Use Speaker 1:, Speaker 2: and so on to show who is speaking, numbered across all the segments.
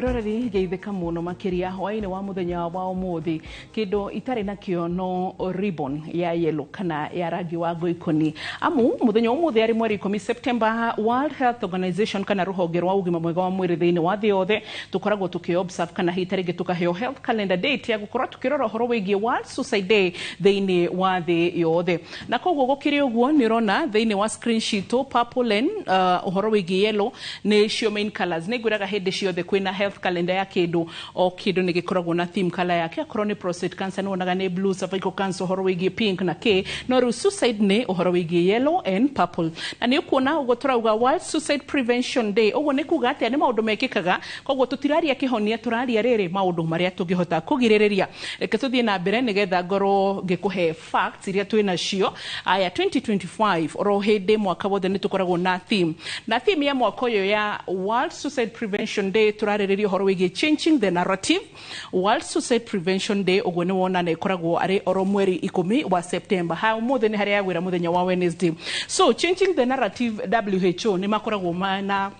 Speaker 1: mwiroreri geithika muno makiria hwaini wa muthenya wa umuthi kindo itari nakio no ribbon ya yellow kana ya rangi wa ngoikoni amu muthenya umuthi ari mweri 10 September World Health Organization kana ruhonge rwa ugima mwega wa mwiri thiini wa thi yothe tukoragwo tukiobserve kana hitarige tukaheo health calendar date ya gukorwa tukirora horo wigie World Suicide Day thiini wa thi yothe na koguo gukiri uguo ni rona thiini wa screen sheet purple and horo wigie yellow ni cio main colors ni ngwiraga hindi ciothe kwina health calendar ya kindu o kindu ni gikoragwo na theme color yake akorwo ni prostate cancer ni wonaga ni blue, cervical cancer horo wigie pink na k no ru suicide ni horo wigie yellow and purple na ni ukuona ugo turauga World Suicide Prevention Day ugo ni kuga ati ni maundu mekikaga koguo tutiraria kihonia turaria riri maundu maria tungihota kugiririria reke tuthie na mbere nigetha ngoro ngikuhe facts iria twina cio aya 2025 oro hindi mwaka wothe ni tukoragwo na theme ya mwaka uyu ya World Suicide Prevention Day turariririo horo wigie changing the narrative. World Suicide Prevention Day ugo ni wona na ikoragwo ari oro mweri 10 wa September ha umuthe ni haria yagwira muthenya wa Wednesday. So changing the narrative, WHO ni makoragwo na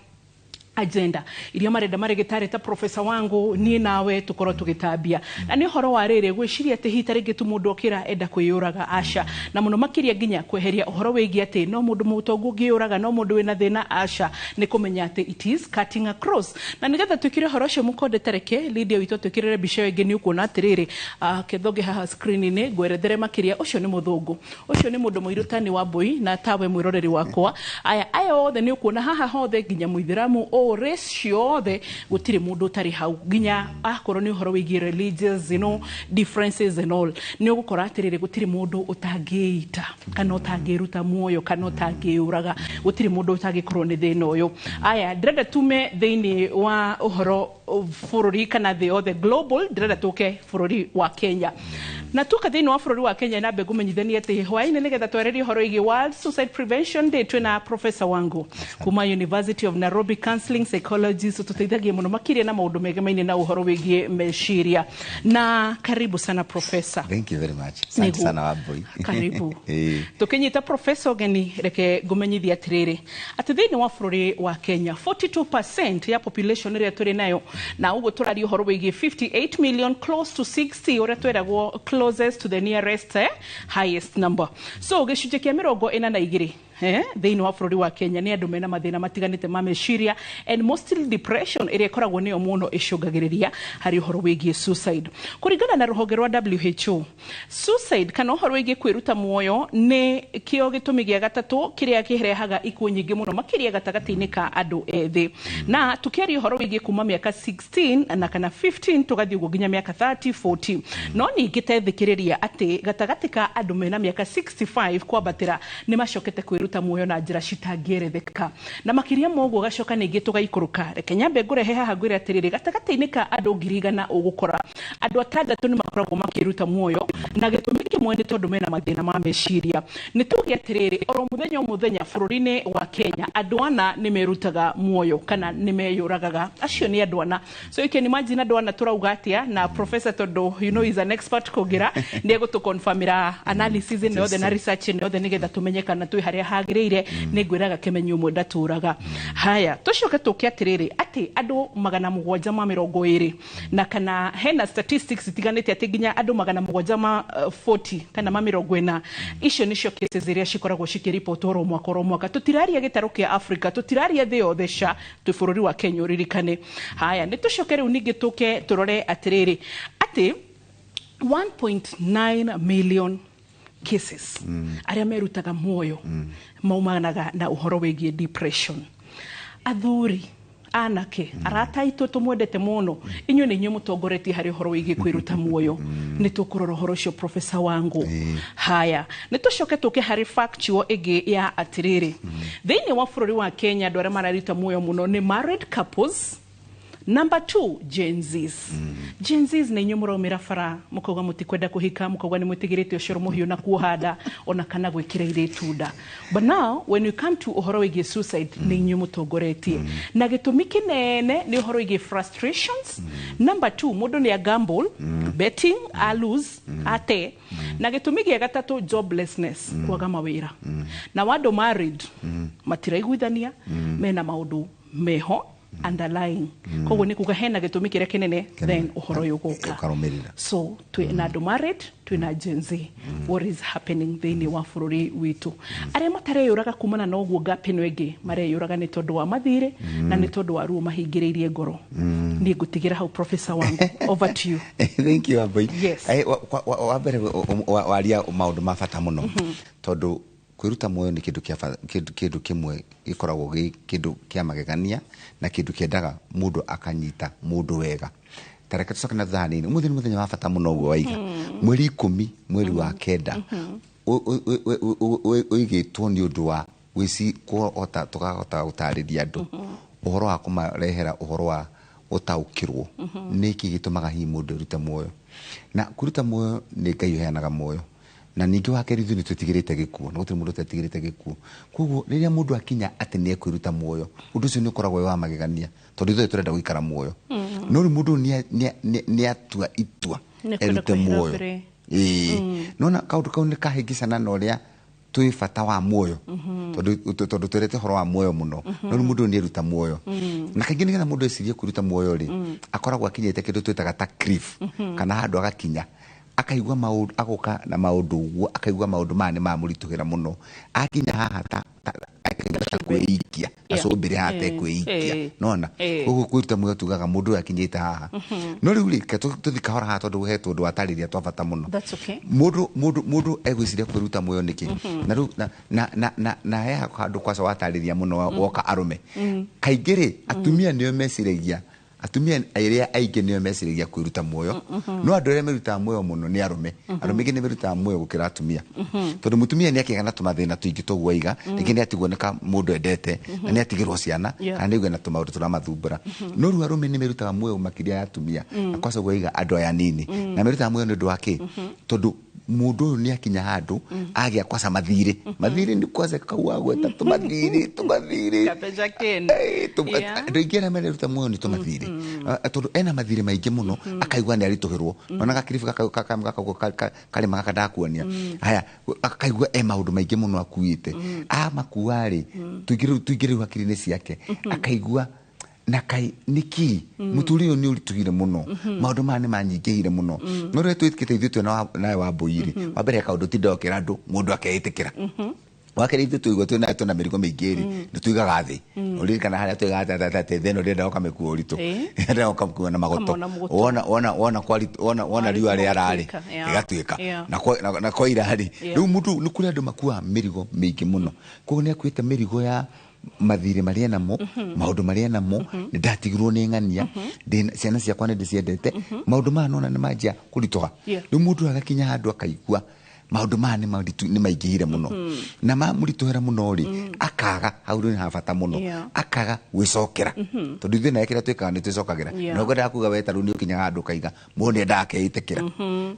Speaker 1: agenda iria marenda marigitari ta professor wangu ni nawe tukorwo tugitabia na ni horo wa riri gwiciria ati hita ringi tu mundu okira enda kwiyuraga asha na muno makiria nginya kweheria uhoro wigi ati no mundu mutongu ngiyuraga no mundu wina thina asha ni kumenya ati it is cutting across na nigetha twikire horo cio mukonde tareke Lydia wito twikirire bica wengi ni ukuona atiriri kethoge haha screen ni gwerethere makiria ucio ni muthungu ucio ni mundu muirutani wa mbui na tawe mwiroreri wakwa aya othe ni ukuona haha hothe nginya muithiramu ratio the gutire mundu tari hau ginya akorwo ni horo wigie religious differences and all ni ugukora atirire gutire mundu utangiita kana utangiruta muoyo kana utangiuraga gutire mundu utangikorwo ni thina uyu aya ndrenda tume thiini wa uhoro fururi kana the other global ndrenda tuke fururi wa Kenya na tuka thiini wa fururi wa Kenya na mbegu menyithania ati hwaini nigetha twererie horo wigie World Suicide Prevention Day twina professor wangu kuma University of Nairobi Counseling Psychology so tuteithagie muno makiria na maundu megemaine na uhoro wigie meciria na karibu sana professor.
Speaker 2: Thank you very much. Asante sana Wambui.
Speaker 1: Karibu. Tukinyita professor geni reke gumenyithia atiriri ati thiini wa fururi wa Kenya 42% ya population ria turi nayo na ugo turari uhoro wigie 58 million close to 60 ora tweragwo closest to the nearest highest number so gicunje kia 42 thiini wa fururi wa Kenya ni andu mena mathina matiganite ma meciria and mostly depression iria ikoragwo niyo muno icungagiriria hari uhoro wigie suicide kuringana na ruhonge rwa WHO suicide kana uhoro wigie kwiruta muoyo ni kio gitumi gia gatatu kiria kirehaga ikuo nyingi muno makiria gatagati-ini ka andu ethi na tukiari uhoro wigie kuma miaka 16 na kana 15 tugathie uguo nginya miaka 30 40 no ningi tethikiriria ati gatagati ka andu mena miaka 65 kwabatira ni macokete kwiruta muoyo na njira citangieretheka na makiria moguo gacoka ningi tugaikuruka reke nyambe ngurehe haha ngwire atiriri gatagati-ini ka andu 100,000 ugukora andu 6 ni makoragwo makiruta muoyo na gitumi kimwe ni tondu mena mathina ma meciria ni tugi atiriri oro muthenya fururi-ini wa Kenya andu ana ni merutaga muoyo kana ni meyuragaga acio ni andu ana so you can imagine andu ana turauga atia na professor tondu you know is an expert kugira ni egutu confirmira analysis ni othe na research ni othe nigetha tumenye kana twi haria hagirire ni ngwiraga kimenyu umwe ndaturaga haya tucoke tuki atiriri ati andu 720 na kana hena statistics itiganite ati nginya andu 740 kana 40 icio nicio cases iria cikoragwo cikiripoti oro mwaka tutiraria gitaro kia Africa tutiraria thi yothe sha twi fururi wa Kenya uririkane haya ni tucoke riu ningi tuke turore atiriri ati 1.9 million cases aria merutaga muoyo maumanaga na uhoro wigie depression athuri anake arata itu tumwendete muno inyu ni nyu mutongoretie hari uhoro wigie kwiruta muoyo ni tukurora uhoro cio professor wangu haya ni tucoke tuke hari factual igi ya atiriri thiini wa fururi wa Kenya andu aria mararuta muoyo muno ni married couples. Number 2, Gen Zs. Gen Zs ni nyumura umirafara mukoga mutikwenda kuhika mukoga ni mutigirite ucoro muhiu na kuhada ona kana gwikira iretunda. But now when you come to uhoro wigie suicide ni nyumutongoretie na gitumi kinene ni uhoro wigie frustrations. Number 2, mundu ni a gamble, betting, a lose, ate na gitumi gia gatatu joblessness, kwaga mawira. Na wado married matiraiguithania mena maundu meho underlying koguo ni kuga hena gitumi kiria kinene then uhoro yuguka so na andu married twina Gen Z what is happening thini wa bururi witu aria matareyuraga kumana na uguo gapino ingi mareyuraga ni tondu wa mathire na ni tondu wa ruo mahingiriirie ngoro ni ngutigira hau professor wangu over to you.
Speaker 2: Thank you Aboi.
Speaker 1: Yes.
Speaker 2: Wa mbere waria maundu mabata muno tondu kwiruta muoyo ni kindu kimwe gikoragwo gi kindu kia magegania na kindu kiendaga mundu akanyita mundu wega tareka tucoke na thani ni muthenya wa bata muno guo waiga mweri 10 mweri wa kenda oigitwo ni undu wa wisi kuota tukahota gutariria andu uhoro wa kumarehera uhoro wa utaukirwo niki gitumaga hi mundu rute muoyo na kuruta muoyo ni Ngai uheanaga muoyo na ningi wa kerithu ni tutigirite gikuo no mundu tutigirite gikuo koguo riria mundu akinya ati ni ekwiruta muoyo undu ucio ni ukoragwo wa magegania tondu ithuĩ turenda guikara muoyo no ri mundu ni atua itua erute muoyo nona kaundu kau ni kahingicana na uria twi bata wa muoyo tondu turete horo wa muoyo muno no ri mundu ni eruta muoyo na kaingĩ nigetha mundu ecirie kuruta muoyo ri akoragwo akinyite kindu twitaga ta cliff kana handu agakinya akaigua maundu agoka na maundu guo akaigua maundu mane mamuritugira muno akinya haha ta kwiikia asobire hata kwiikia nona ugu kwiruta muoyo tugaga mundu akinyite haha no riu ri tuthika hora haha tondu hetwo ndu atariria twabata muno mundu egwiciria kwiruta muoyo niki na riu na he handu kwaca watariria muno woka arume kaingĩ atumia nio meciragia atumia airia aige nio meciragia kwiruta muoyo no andu aria meruta muoyo muno ni arume ingi ni meruta muoyo gukira atumia tondu mutumia ni akiga na tumathina tuingi togwo aiga ingi ni atigwo nika mundu endete na ni atigirwo ciana kana ni uga na tumaundu turamathumbura no ru arume ni merutaga muoyo makiria ya atumia akwaca gwo aiga andu aya nini na meruta muoyo ni ndu wake tondu mundu ni akinya handu agia kwaca mathire ni kwaca kaua gweta tumathire
Speaker 1: kapeja ken
Speaker 2: ndoigera meruta muoyo ni tumathire tondu ena mathire maingi muno akaigua ni arituhirwo ona gakirifu kali magakada kuonia haya akaigua maundu maingi muno akuite makuari tuigire hakiri-ini ciake akaigua na kai niki muturi ni uritugire muno maundu mane manyingihire muno no re twitike ithuĩ nawe wa Mboiri wa mbere kaundu tindokera andu mundu akeitikira wakere ithuĩ tuigwa twina mĩrigo mĩingĩ nĩ tuigaga thĩ ũririkana harĩa tuigaga tate theno ndenda ukamĩkua ũritũ ndenda ukamĩkua na magoto wona riũa rĩararĩ ĩgatuĩka na kwa irarĩ rĩu mũndũ nĩ kũrĩ andũ makua mĩrigo mĩingĩ muno koguo nĩ akuĩte mĩrigo ya mathire maria namo maundu maria namo ndatigirwo ni ngania ciana ciakwa ni ndiciendete maundu ma nona ni manjia kuritoga riu mundu agakinya handu akaigua maundu mane ni maingihire muno na mamuritohera muno ri akaga hau ni habata muno akaga gwicokera tondu ithuĩ na ekira twikaga ni twicokagĩra no ngenda kuga we taru ni ukinyaga handu kaiga mundu ndake itikira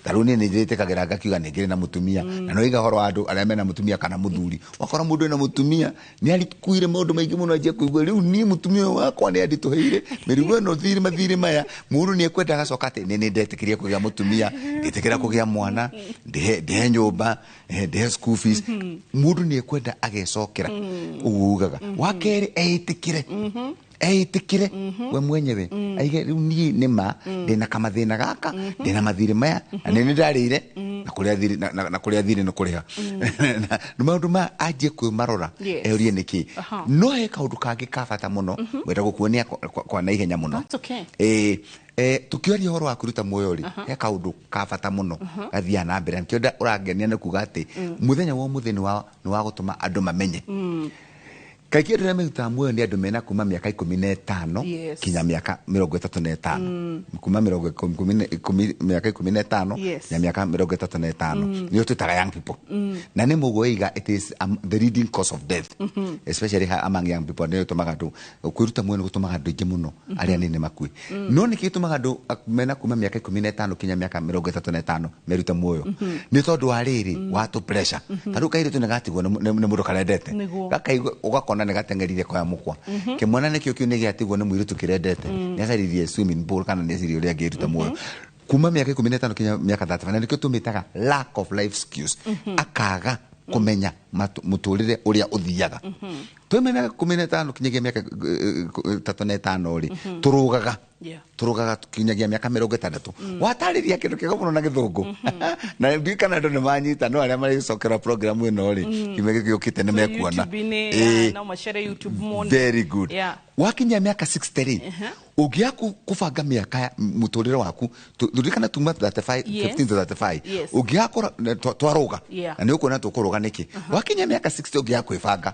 Speaker 2: taru ni nditikagira ngakiuga ni ngire na mutumia na no iga horo andu aria mena mutumia kana muthuri wakora mundu ena mutumia ni alikuire maundu maingi muno ajia kuigua riu ni mutumia wakwa ni andituheire mirigo no mathire maya mundu ni ekwenda gacoka ati ni ndetikiria kugia mutumia nditikira kugia mwana ndihe nyumba ndihe school fees mundu ni ekwenda agecokera ugugaga wakeri eitikire we mwenyewe aige riu ni nima ndina kamathina gaka ndina mathire maya na ni ndarire na kuria thire no kuriha no maundu ma ajie kwimarora eurie niki no he kaundu kangi kabata muno wenda gukuonia kwa na ihenya muno tukiaria horo wa kuruta muoyo ri he kaundu kabata muno gathia na mbere nkionda urangenia na kuga ati muthenya wa muthenya ni wa gutuma andu mamenye kaiki ndire meruta muoyo ni andu mena kuma miaka 15 kinya miaka 35 kuma miaka 15 na miaka 35 ni tutara young people na ni mugoiga it is the leading cause of death especially among young people ni tumaga ndu kwiruta muoyo ni gutumaga ndu ingi muno aria nini makui no ni kitumaga ndu mena kuma miaka 15 kinya miaka 35 meruta muoyo ni tondu wa riri wa to pressure taru kairi tunagatiguo ni mundu karendete gakaigua ugakona ne gatengerire kwa mukwa kimwana nikio kio negiatigwo ni muiritu kirendete niacaririe swimming pool kana niacirie uria ngiruta muoyo kuma miaka 15 kinya miaka 35 nikio tumitaga lack of life skills akaga kumenya muturire uria uthiaga tweme miaka 15 kinyagia miaka 35 ri turugaga turugaga kinyagia miaka 60 watariria kindu kiega muno na githungu na ndikana ndo nimanyita no aria mari sokera program ino ri kimege giukite ne mekuona
Speaker 1: no machere YouTube monde
Speaker 2: very good wakinya miaka 63 ugia kufanga miaka muturire waku ndikana tuma 35 15 to 35 ugia twaruga na ni ukona tukuruga niki wakinya miaka 60 ugia kwibanga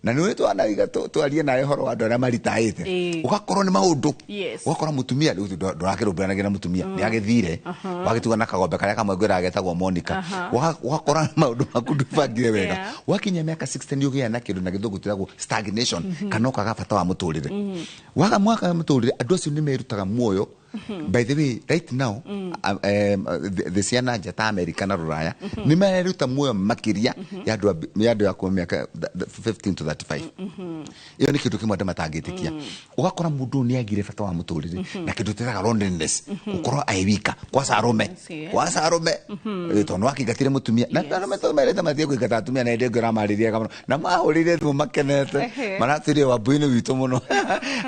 Speaker 2: na niwe twanaga twarie nayo horo wa ndora maritaite ugakorwo ni maundu ugakora mutumia ndorakirubiranagira mutumia ni agithire wagituga na kagombe karia kamwe gwira agetagwo Monica ugakora maundu makundubangire wega wakinya miaka 60 ni ugia na kindu na githungu tiragwo stagnation kanoka gabata wa muturire waga mwaka wa muturire andu acio ni merutaga muoyo. By the way, right now, the ciana njata America na Ruraya ni mareruta muoyo makiria ya andu ya kwa miaka 15 to 35 iyo ni kindu kimwe matangitikia ugakora mundu ni agire bata wa muturire na kindu tiraga loneliness ukorwo aiwika kwa sarume tono akigatire mutumia na arume to mereta mathie kuigata atumia na ndego ramariria kamano na mahurire tu makenete maratire wa bwino witu muno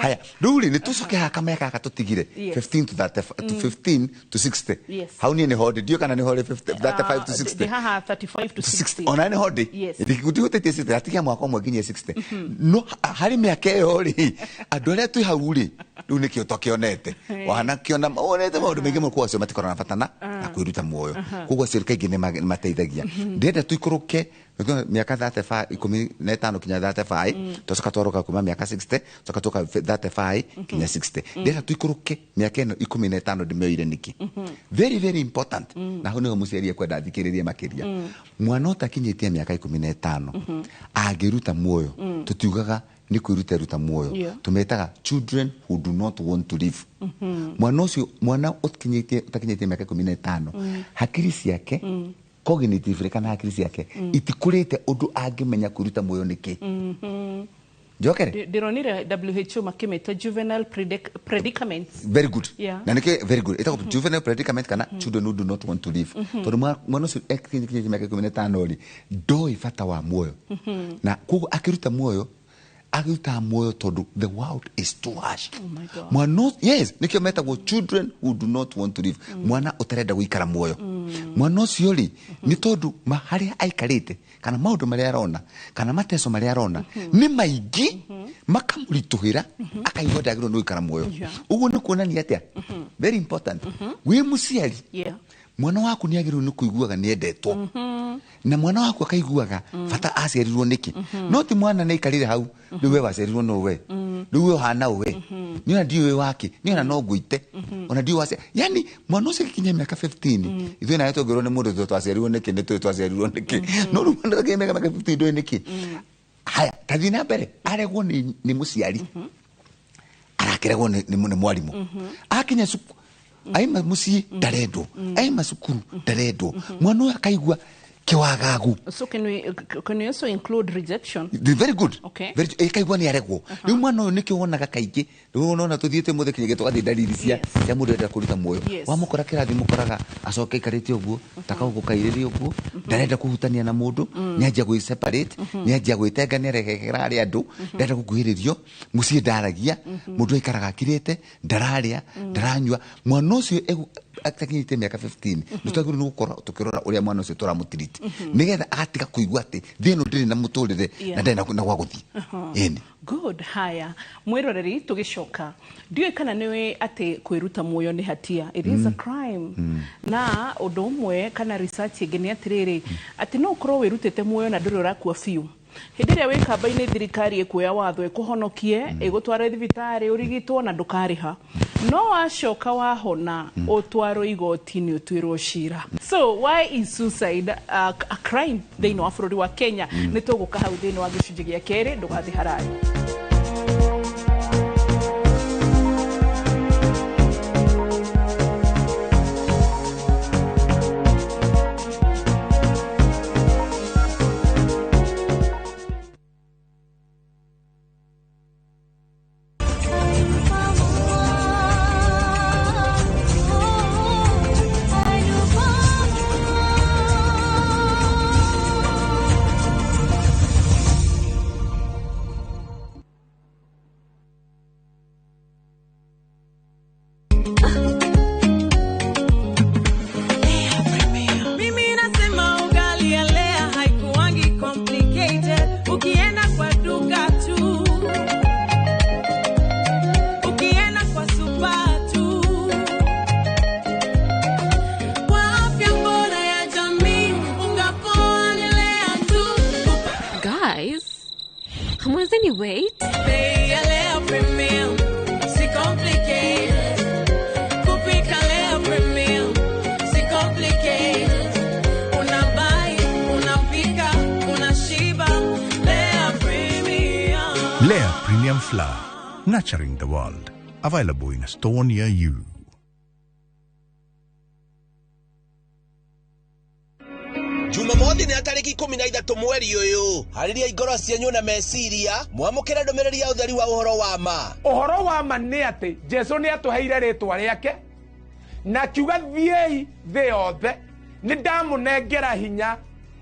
Speaker 2: haya ruri ni tucoke haka miaka gatutigire 15 to 15 to 60 how ni hodi dio kana ni hodi 35 to 60
Speaker 1: haha 35 to 60
Speaker 2: ona ni hodi ndikuti hotete 60 atikia mwaka mwe nginya 60 no hari miaka yo ri adore tu hauri riu ni kio tokionete wana kiona onete maundu mengi mu kwa cio matikorana fatana na kwiruta muoyo kugwa serikali ni mateithagia ndenda tu ikuruke miaka 35 15 kinya 35 toka twaroka kuma miaka 60 toka toka 35 kinya 60 ndenda tu ikuruke miaka 15 ndimeire niki very very important na hone muciarie kwenda thikiriria makiria mwana utakinyitie miaka 15 agiruta muoyo tutiugaga ni kwiruta muoyo tumetaga children who do not want to live mwana utakinyitie miaka 15 hakiri ciake cognitive kana hakiri ciake itikurite undu angimenya kwiruta muoyo niki jokere
Speaker 1: dironire WHO makimeta juvenile predicaments
Speaker 2: very good na niki very good ita juvenile predicament kana children who do not want to live to mwana so ekinyi miaka 15 ri do ifata wa muoyo na kugo akiruta muoyo tondu the world is too harsh.
Speaker 1: Oh my God.
Speaker 2: Mwana nikio metagwo children who do not want to live mwana utarenda guikara muoyo mwana ucio ri ni tondu haria aikarite kana maundu maria arona kana mateso maria arona ni maingi makamurituhira akaigwa ndagirwo no guikara muoyo uguo ni kuonania atia very important wi muciari mwana waku ni agirwo ni kuiguaga ni endetwo na mwana waku akaiguaga fata aciarirwo niki no ti mwana ni ikarire hau niwe waciarirwo no we niwe hana we ni na ndiwe wake ni na no nguite ona ndiwe wacia yani mwana ucio kinya miaka 15 ithui na yetogirwo ni mundu twaciarirwo niki ni twaciarirwo niki no mwana kinya miaka 15 ndo niki haya tathina mbere aregwo ni muciari arakiregwo ni mwarimu akinya aima muci darendo aima sukuru darendo mwana akaigwa kiwagagu
Speaker 1: so can we also include rejection
Speaker 2: very good
Speaker 1: very
Speaker 2: ikaigwa ni aregwo riu mwana ni kiwonaga kaingi riu unaona tuthiete muthe kinye twathi dalili cia mundu enda kuruta muoyo wa mukora kirathi mukoraga acoke ikarite uguo takaugo kairiri uguo ndarenda kuhutania na mundu ni anjia gwi separate ni anjia gwitengania regegera ari andu ndarenda kuguhiririo mucie ndaragia mundu aikaraga kirite ndararia ndaranywa mwana ucio atakinyite miaka 15 nitaguru ni gukora tukirora uria mwana ucio turamutiriti nigetha agatiga kuigua ati thino ndiri na muturire na ndenda na gwa guthi eni
Speaker 1: good haya mwiroreri tugicoka ndiwe kana niwe ati kwiruta muoyo ni hatia it is a crime na undu umwe kana research ingeni atiriri ati no ukorwo wirutite muoyo na nduri urakua fiu hindi ria wi kamba-ini thirikari ikuoya watho ikuhonokie igutware thibitari urigitwo na ndukariha no wacoka wahona utwaro igoti-ini utwirwo cira so why is suicide a crime thiini wa bururi wa Kenya ni tuguka hau thiini wa gicunji gia keri ndugathi haraya
Speaker 3: Guys, mwenzeni wait.
Speaker 4: Bei Lea Premium, si complicated. Kupika Lea Premium, si complicated. Unabai, unapika, unashiba. Lea Premium.
Speaker 5: Lea Premium Flour, nurturing the world. Available in a store near you.
Speaker 6: Jumamothi ni tariki 13 mweri uyu. Hariria igoro cianyu na meciria, mwamukira ndomereri ya utheri wa uhoro wa ma.
Speaker 7: Uhoro wa ma ni ati Jesu ni atuheire ritwa riake na kiuga thiei thi yothe ni ndamunengera hinya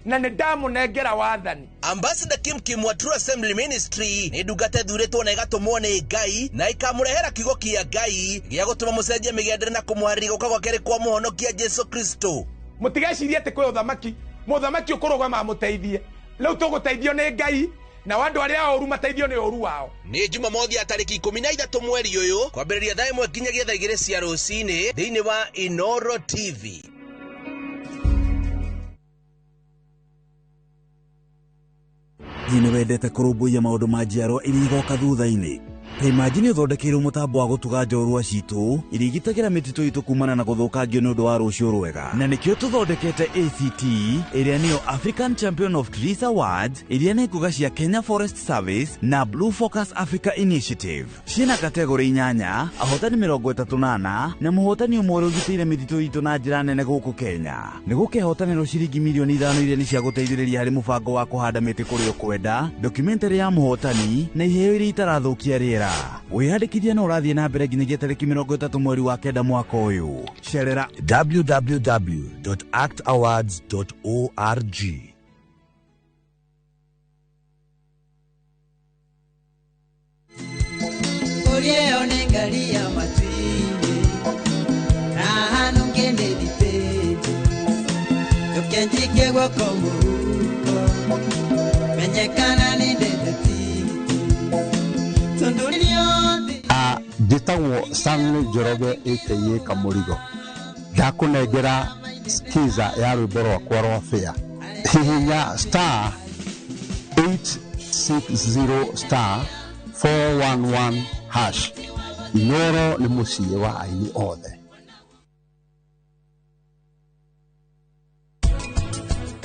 Speaker 7: na ni ndamunengera wathani.
Speaker 6: Ambassador Kim wa True Assembly Ministry ni ndungate thuritwo na igatumwo ni Ngai na ikamurehera kiugo kia Ngai gia gutuma mucenjie migendere na kumuharĩria guka gwake kwa muhonokia Jesu Kristo.
Speaker 7: Mutigecirie ati kwi uthamaki muthamaki ukurugama muteithie riu tuguteithio ni Ngai na wandu aria oru mateithio ni oru wao.
Speaker 6: Ni Jumamothi ya tariki 13 mweri uyu kwambĩrĩria thaa 1 nginyagia thaa 2 cia rũcinĩ thĩinĩ wa Inoro TV.
Speaker 8: Ni wendete kurumbuia maundu ma njiarwa iria igoka thutha-ini. Imagine uthondekeirwo mutambo wa gutuga njorua citu irigitagira mititu itu kumana na guthukangio ni undu wa rucio rwega. Na nikio tuthondekete ACT iria niyo African Champion of Trees Awards iria ni nguga cia Kenya Forest Service na Blue Focus Africa Initiative. Ciina kategori 8, ahotani 38 na muhotani umwe ugitire mititu itu na njira nene guku Kenya. Ni gukehotanirwo ciringi milioni 5 iria ni cia guteithĩrĩria harĩ mubango wa kuhanda miti kuri ukwenda, documentary ya muhotani na iheo iria itarathukia riera. Wihadikithia na urathie na mbere nginyagia tariki 30 mweri wa kenda mwaka uyu. Cerera www.actawards.org.
Speaker 4: Orie onengalia matwini na hanu kende diteji tukenjike gwako muruko menyekana ni ndeteti
Speaker 9: Jitawo Stanley Njoroge aka Kamurigo ndakunengera skiza ya rwimbo rwakwa rwa fair hihinya star 860 star 411 hash. Inoro ni muciĩ wa aini othe.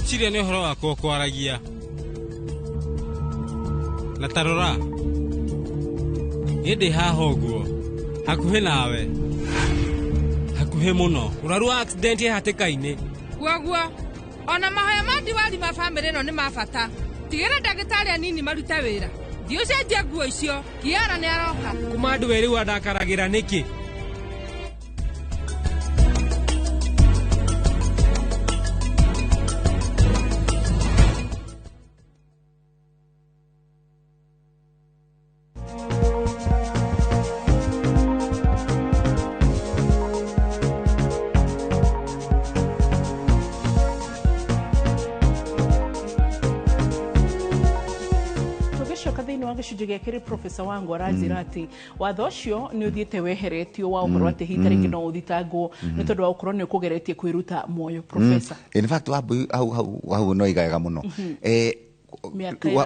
Speaker 10: Ciria nĩ ũhoro wakwa kwaragia na tarora indi haha ũguo hakuhĩ nawe hakuhĩ mũno ũraru wa accident hatĩka-inĩ
Speaker 11: guoguo ona mahoya ma diwali ma family ĩno nĩ mabata tigĩra ndagĩtarĩ anini marute wĩra thiũcenjia nguo icio Kiara nĩ aroka
Speaker 10: kuma andũ erĩ wandakaragĩra nĩkĩ
Speaker 1: Gĩkĩrĩ professor wangu aranjĩra atĩ watho ũcio nĩ ũthiĩte weheretio wa ũhoro atĩ hihi tarĩngĩ no ũthitangwo nĩ tondũ wa gũkorwo nĩ ũkũgeretie kwĩruta muoyo professor.
Speaker 2: In fact hau no igaga mũno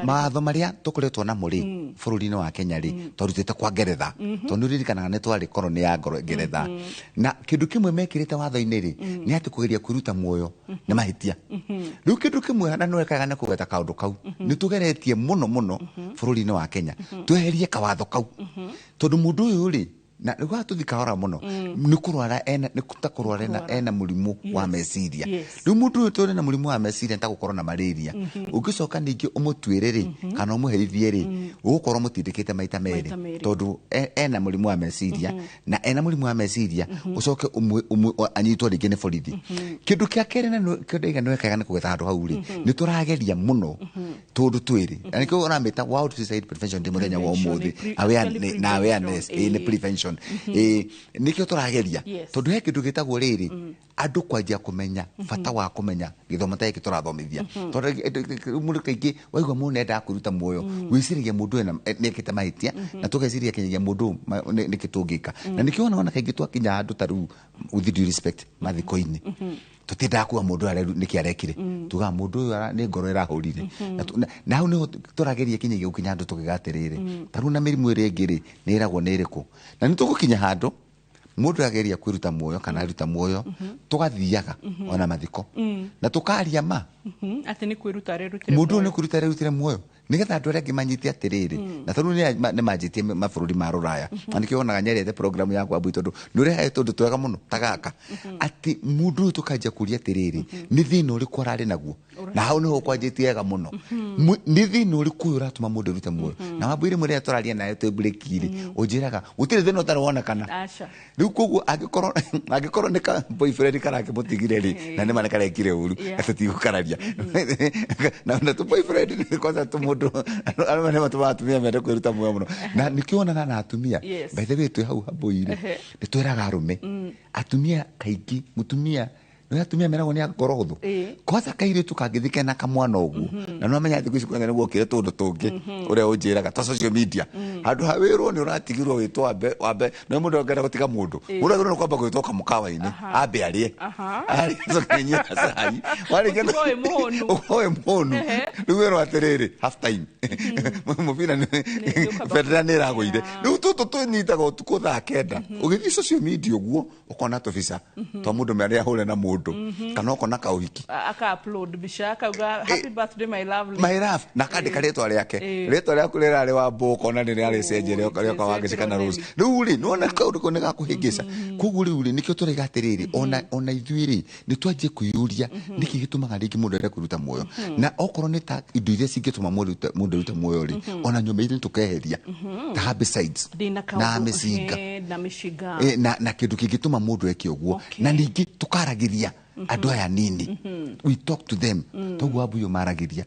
Speaker 2: mawatho maria tukoretwo namo ri bũrũri-inĩ wa Kenya ri twarutĩte kwa Ngeretha tondũ ririkanaga nĩ twarĩ koroni ya Ngeretha na kĩndũ kĩmwe mekĩrĩte watho-inĩ ri nĩ atĩ kũgeria kwĩruta muoyo nĩ mahĩtia. Rĩu kĩndũ kĩmwe na nĩ wekaga nĩ kũgeta kaũndũ kau nĩ tũgeretie mũno bũrũri-inĩ wa Kenya tweherie kawatho kau tondũ mũndũ ũyũ ri na rĩu tũthikahora mũno nĩ kũrwara nĩ kũrwara na ena mũrimũ wa meciria. Rĩu mũndũ ũyũ tũrĩ na mũrimũ wa meciria ta gũkorwo na malaria ũngĩcoka ningĩ ũmũtuĩre rĩ kana ũmũherithie rĩ ũgũkorwo mũtindĩkĩte maita merĩ tondũ ena mũrimũ wa meciria na ena mũrimũ wa meciria ũcoke anyitwo rĩngĩ nĩ borithi. Kĩndũ kĩa kerĩ na kĩndũ nĩ wekaga nĩ kũgetha handũ hau rĩ nĩ tũrageria mũno tondũ twĩrĩ na nĩkĩo ũramĩta World Suicide Prevention Day mũthenya wa ũmũthĩ awareness nĩ prevention nikio turageria tondu he kindu gitagwo riri andu kwanjia kumenya bata wa kumenya githomo ta giki turathomithia tondu mundu kaingi waigwa mundu nenda kuruta muoyo wiciriria mundu ena nekite mahitia na tugeciria kinyagia mundu nikitungika na nikio ona kaingi twakinya andu taru with due respect mathiko-ini tutinda kuwa mundu areru niki arekire tuga mundu uyu ni ngoro irahurire na hau ni turageria kinya gukinya andu tugigatirire taru na mirimu iri ngiri ni iragwo ni iriku na ni tugukinya handu mundu ageria kwiruta muoyo kana aruta muoyo tugathiaga ona mathiko na tukaria ma
Speaker 1: ati ni kwiruta rerutire
Speaker 2: mundu ni kwiruta rerutire muoyo nigetha andu aria ngimanyite atiriri na taru ni manjitie mabururi ma ruraya anike onaga nyerete program yakwa bu tondu nure ha tondu twega muno tagaka ati mundu tukajia kuria atiriri ni thina uri kwarari naguo na hau niho kwanjitiega muno ni thina uri kuratuma mundu rute muoyo na mabwire muri aturaria nayo tebrekiri ujiraga utire thina utarona kana riu koguo agikoro ni ka boyfriend karake mutigire ri na ni mane karekire uru atatigukarania na tu boyfriend ni kwanza tu mundu arumane matu atumia mende kwiruta muoyo muno na nikiona na atumia by the way tu hau haboire ni tweraga arume atumia kaingi mutumia na atumia meragwo ni akoro huthu kwanza kaire tu kangithike na kamwana uguo na no amenya thiku ici kwenda niguo kire tundu tungi uria unjiraga ta social media handu hawirwo ni uratigirwo witwa wambe no mundu ongera gutiga mundu mundu no kwamba gwitwa kamukawa-ini ambe arie ari zokinyia sai wari kenda oe monu riwero atiriri half time mubira ni fedra ni ragoire riu tutu tunyitaga utuku thaa kenda ugithi social media uguo ukona tofisa to mundu mari ahule na mundu kana ukona kauhiki
Speaker 1: aka upload bisha akauga happy birthday my
Speaker 2: love na kandika ritwa riake ritwa riaku rirari wa mbuko na ni ari cenjere ukarioka wangicika na rose riu ri nona kaundu ko nega kuhingisa kugu riu ri nikio turiga atiriri ona ithuiri ni twanjie kuyuria niki gitumaga ringi mundu ere kuruta muoyo na okorwo ni ta indo iria cingituma mundu rute muoyo ri ona nyumba iria tukeheria ta herbicides na mishinga na kindu kingituma mundu eke uguo na ningi tukaragiria andu aya nini we talk to them togu abuyo maragiria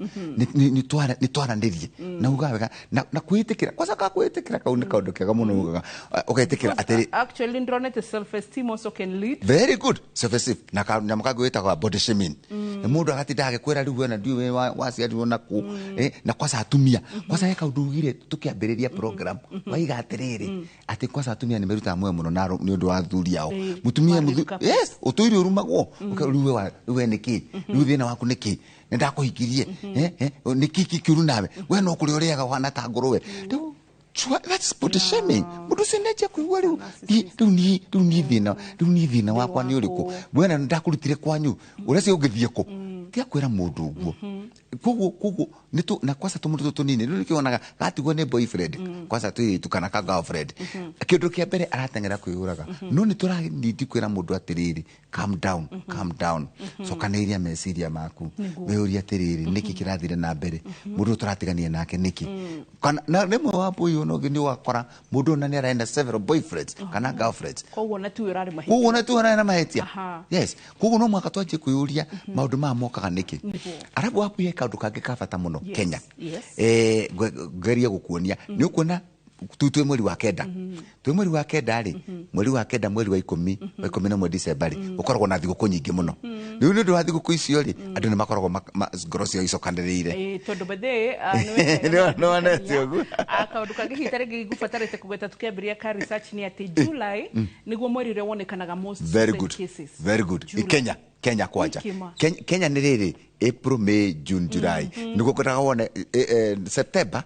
Speaker 2: ni twaranirie na ugaga na kwitikira kwanza ka kwitikira kaune kaundu kega muno ugaga ukaitikira atiri
Speaker 1: actually ndronete self esteem also can lead
Speaker 2: very good self esteem na nyamaka gwita kwa body shaming mundu agatindage kwera riu na ndiwe wasiari ona ku na kwanza atumia kwanza eka udugire tukiambiriria program waiga atiriri ati kwanza atumia ni meruta moyo muno na ni undu wa thuri yao mutumia yes utuiri urumagwo riwe niki riu thina waku niki nenda kuhikirie niki kikiuru nawe we no kuri uriaga wana ta nguruwe that's body shaming mundu sineje kuigwa riu ni thina wakwa ni uriku wena ndakurutire kwanyu urese ungithie ku tia kwera mundu uguo kugu nitu na kwasa tumundu tunini riu nikionaga gatigwo ni boyfriend kwasa tu kana ka girlfriend kindu kia mbere aratengera kwiyuraga no ni turagindi kwera mundu atiriri calm down so kanairia meciria maku we uri atiriri niki kirathire na mbere mundu turatigania nake niki kana na rimwe wa boyo no gini wakora mundu na ni araenda several boyfriends kana girlfriends
Speaker 1: koguo na tu urari
Speaker 2: mahitia yes koguo no mwaka twanjie kwiyuria maundu ma mokaga niki arabu waku ye kaundu kangi ka bata muno Kenya geria gukuonia ni ukuona tutwe mweri wa kenda twe mweri wa kenda ri mweri wa kenda mweri wa 10 na mweri December ukoragwo na thiguku nyingi muno riu ni ndu wa thiguku icio ri andu ni makoragwo ngorocio icokaniriire
Speaker 1: tondu bethe
Speaker 2: no netiogu
Speaker 1: akaundu kangi hitare gigubatarite kugweta tukiambiria ka research ni ati July niguo mweri ure wonekanaga most cases
Speaker 2: very good Kenya kwanja Kenya ni riri April May June July niguo kotaga wone September